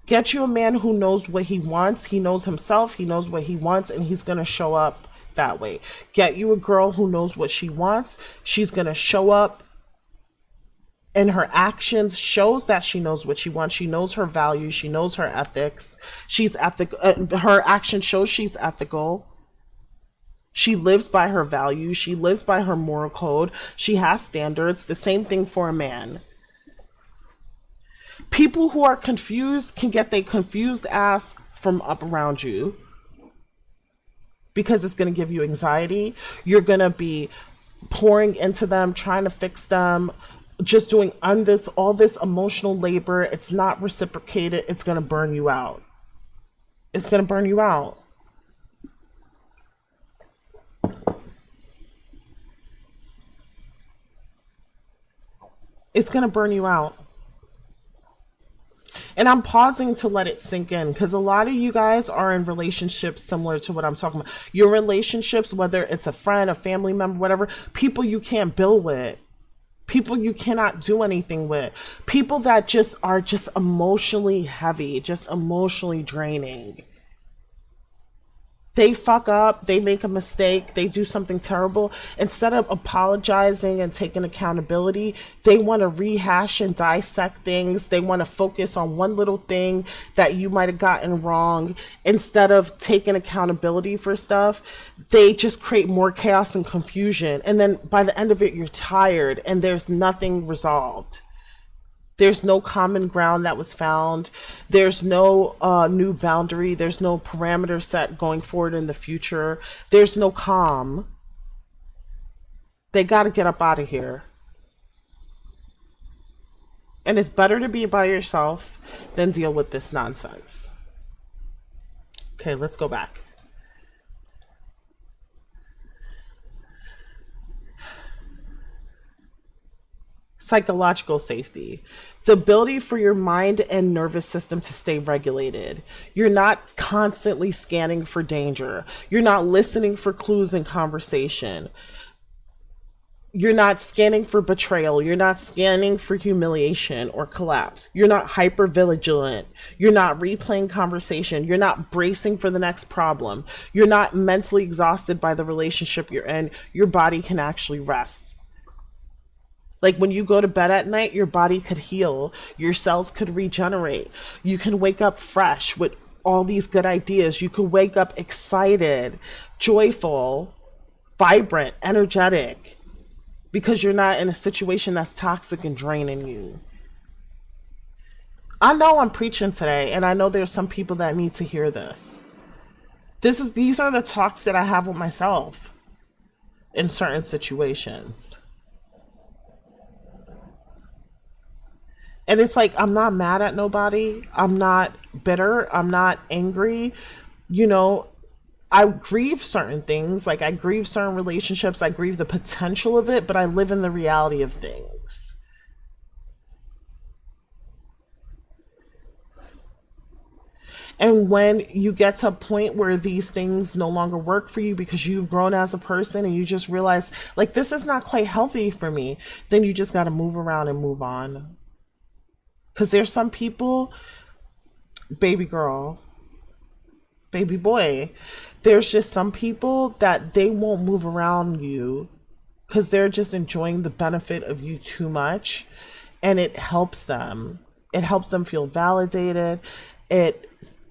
Get you a man who knows what he wants. He knows himself. He knows what he wants, and he's going to show up that way. Get you a girl who knows what she wants. She's going to show up, and her actions shows that she knows what she wants. She knows her values. She knows her ethics. She's ethical. Her action shows she's ethical. She lives by her values. She lives by her moral code. She has standards. The same thing for a man. People who are confused can get their confused ass from up around you because it's going to give you anxiety. You're going to be pouring into them, trying to fix them, just doing all this emotional labor. It's not reciprocated. It's going to burn you out. It's going to burn you out. It's going to burn you out. And I'm pausing to let it sink in because a lot of you guys are in relationships similar to what I'm talking about. Your relationships, whether it's a friend, a family member, whatever, people you can't build with, people you cannot do anything with, people that just are just emotionally heavy, just emotionally draining. They fuck up, they make a mistake, they do something terrible. Instead of apologizing and taking accountability, they want to rehash and dissect things. They want to focus on one little thing that you might have gotten wrong. Instead of taking accountability for stuff, they just create more chaos and confusion. And then by the end of it, you're tired and there's nothing resolved. There's no common ground that was found. There's no new boundary. There's no parameter set going forward in the future. There's no calm. They got to get up out of here. And it's better to be by yourself than deal with this nonsense. Okay, let's go back. Psychological safety. The ability for your mind and nervous system to stay regulated. You're not constantly scanning for danger. You're not listening for clues in conversation. You're not scanning for betrayal. You're not scanning for humiliation or collapse. You're not hyper vigilant. You're not replaying conversation. You're not bracing for the next problem. You're not mentally exhausted by the relationship you're in. Your body can actually rest. Like when you go to bed at night, your body could heal. Your cells could regenerate. You can wake up fresh with all these good ideas. You could wake up excited, joyful, vibrant, energetic, because you're not in a situation that's toxic and draining you. I know I'm preaching today, and I know there's some people that need to hear this. These are the talks that I have with myself in certain situations. And it's like, I'm not mad at nobody. I'm not bitter. I'm not angry. You know, I grieve certain things. Like I grieve certain relationships. I grieve the potential of it, but I live in the reality of things. And when you get to a point where these things no longer work for you because you've grown as a person and you just realize, like, this is not quite healthy for me, then you just got to move around and move on. Because there's some people, baby girl, baby boy, there's just some people that they won't move around you because they're just enjoying the benefit of you too much. And it helps them. It helps them feel validated. It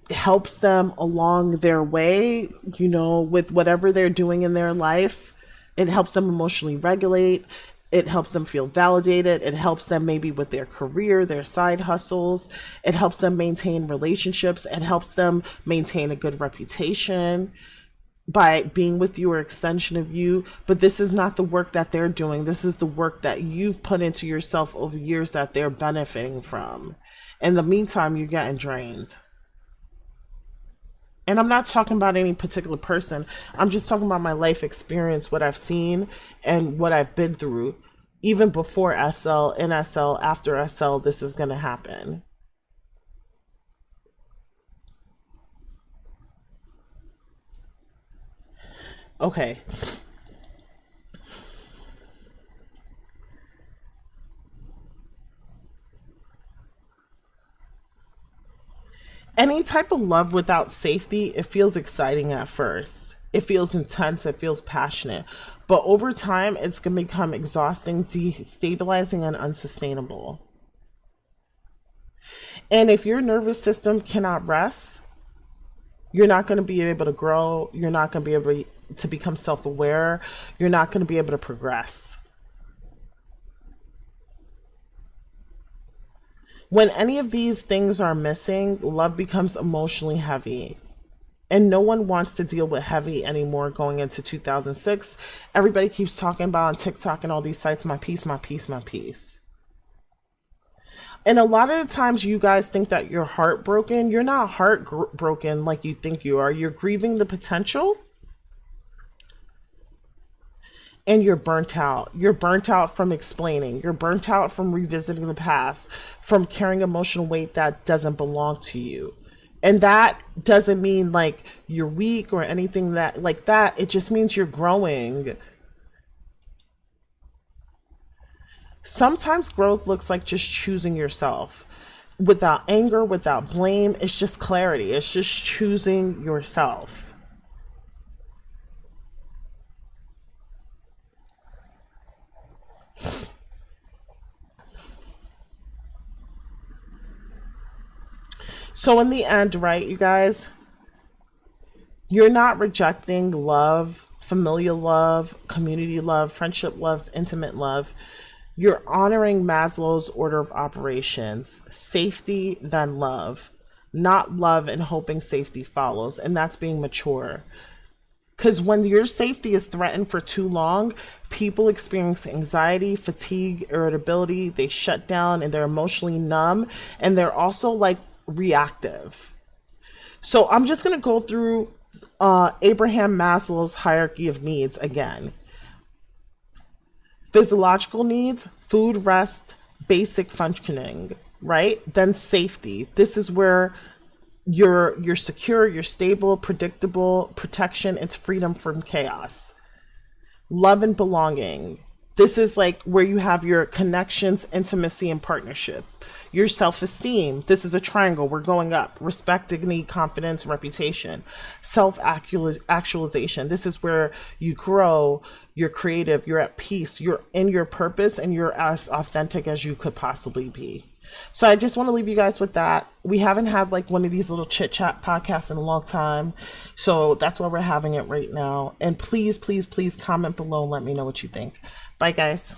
helps them along their way, with whatever they're doing in their life. It helps them emotionally regulate. It helps them feel validated. It helps them maybe with their career, their side hustles. It helps them maintain relationships. It helps them maintain a good reputation by being with you or extension of you. But this is not the work that they're doing. This is the work that you've put into yourself over years that they're benefiting from. In the meantime, you're getting drained. And I'm not talking about any particular person. I'm just talking about my life experience, what I've seen and what I've been through. Even before SL, in SL, after SL, this is going to happen. Okay. Any type of love without safety, it feels exciting at first. It feels intense, it feels passionate. But over time, it's going to become exhausting, destabilizing, and unsustainable. And if your nervous system cannot rest, you're not going to be able to grow. You're not going to be able to become self-aware. You're not going to be able to progress. When any of these things are missing, love becomes emotionally heavy. And no one wants to deal with heavy anymore going into 2006. Everybody keeps talking about on TikTok and all these sites, my peace, my peace, my peace. And a lot of the times you guys think that you're heartbroken. You're not heartbroken like you think you are. You're grieving the potential. And you're burnt out. You're burnt out from explaining. You're burnt out from revisiting the past, from carrying emotional weight that doesn't belong to you. And that doesn't mean like you're weak or anything that like that. It just means you're growing. Sometimes growth looks like just choosing yourself without anger, without blame. It's just clarity. It's just choosing yourself. So in the end, right, you guys, you're not rejecting love, familial love, community love, friendship love, intimate love. You're honoring Maslow's order of operations, safety, then love, not love and hoping safety follows. And that's being mature. Because when your safety is threatened for too long, people experience anxiety, fatigue, irritability. They shut down and they're emotionally numb. And they're also like reactive. So I'm just going to go through Abraham Maslow's hierarchy of needs again. Physiological needs, food, rest, basic functioning, right? Then safety. This is where you're secure, you're stable, predictable, protection, it's freedom from chaos. Love and belonging. This is like where you have your connections, intimacy, and partnership. Your self-esteem. This is a triangle. We're going up. Respect, dignity, confidence, reputation. Self-actualization. This is where you grow, you're creative, you're at peace, you're in your purpose, and you're as authentic as you could possibly be. So I just want to leave you guys with that. We haven't had like one of these little chit chat podcasts in a long time. So that's why we're having it right now. And please, please, please comment below and let me know what you think. Bye, guys.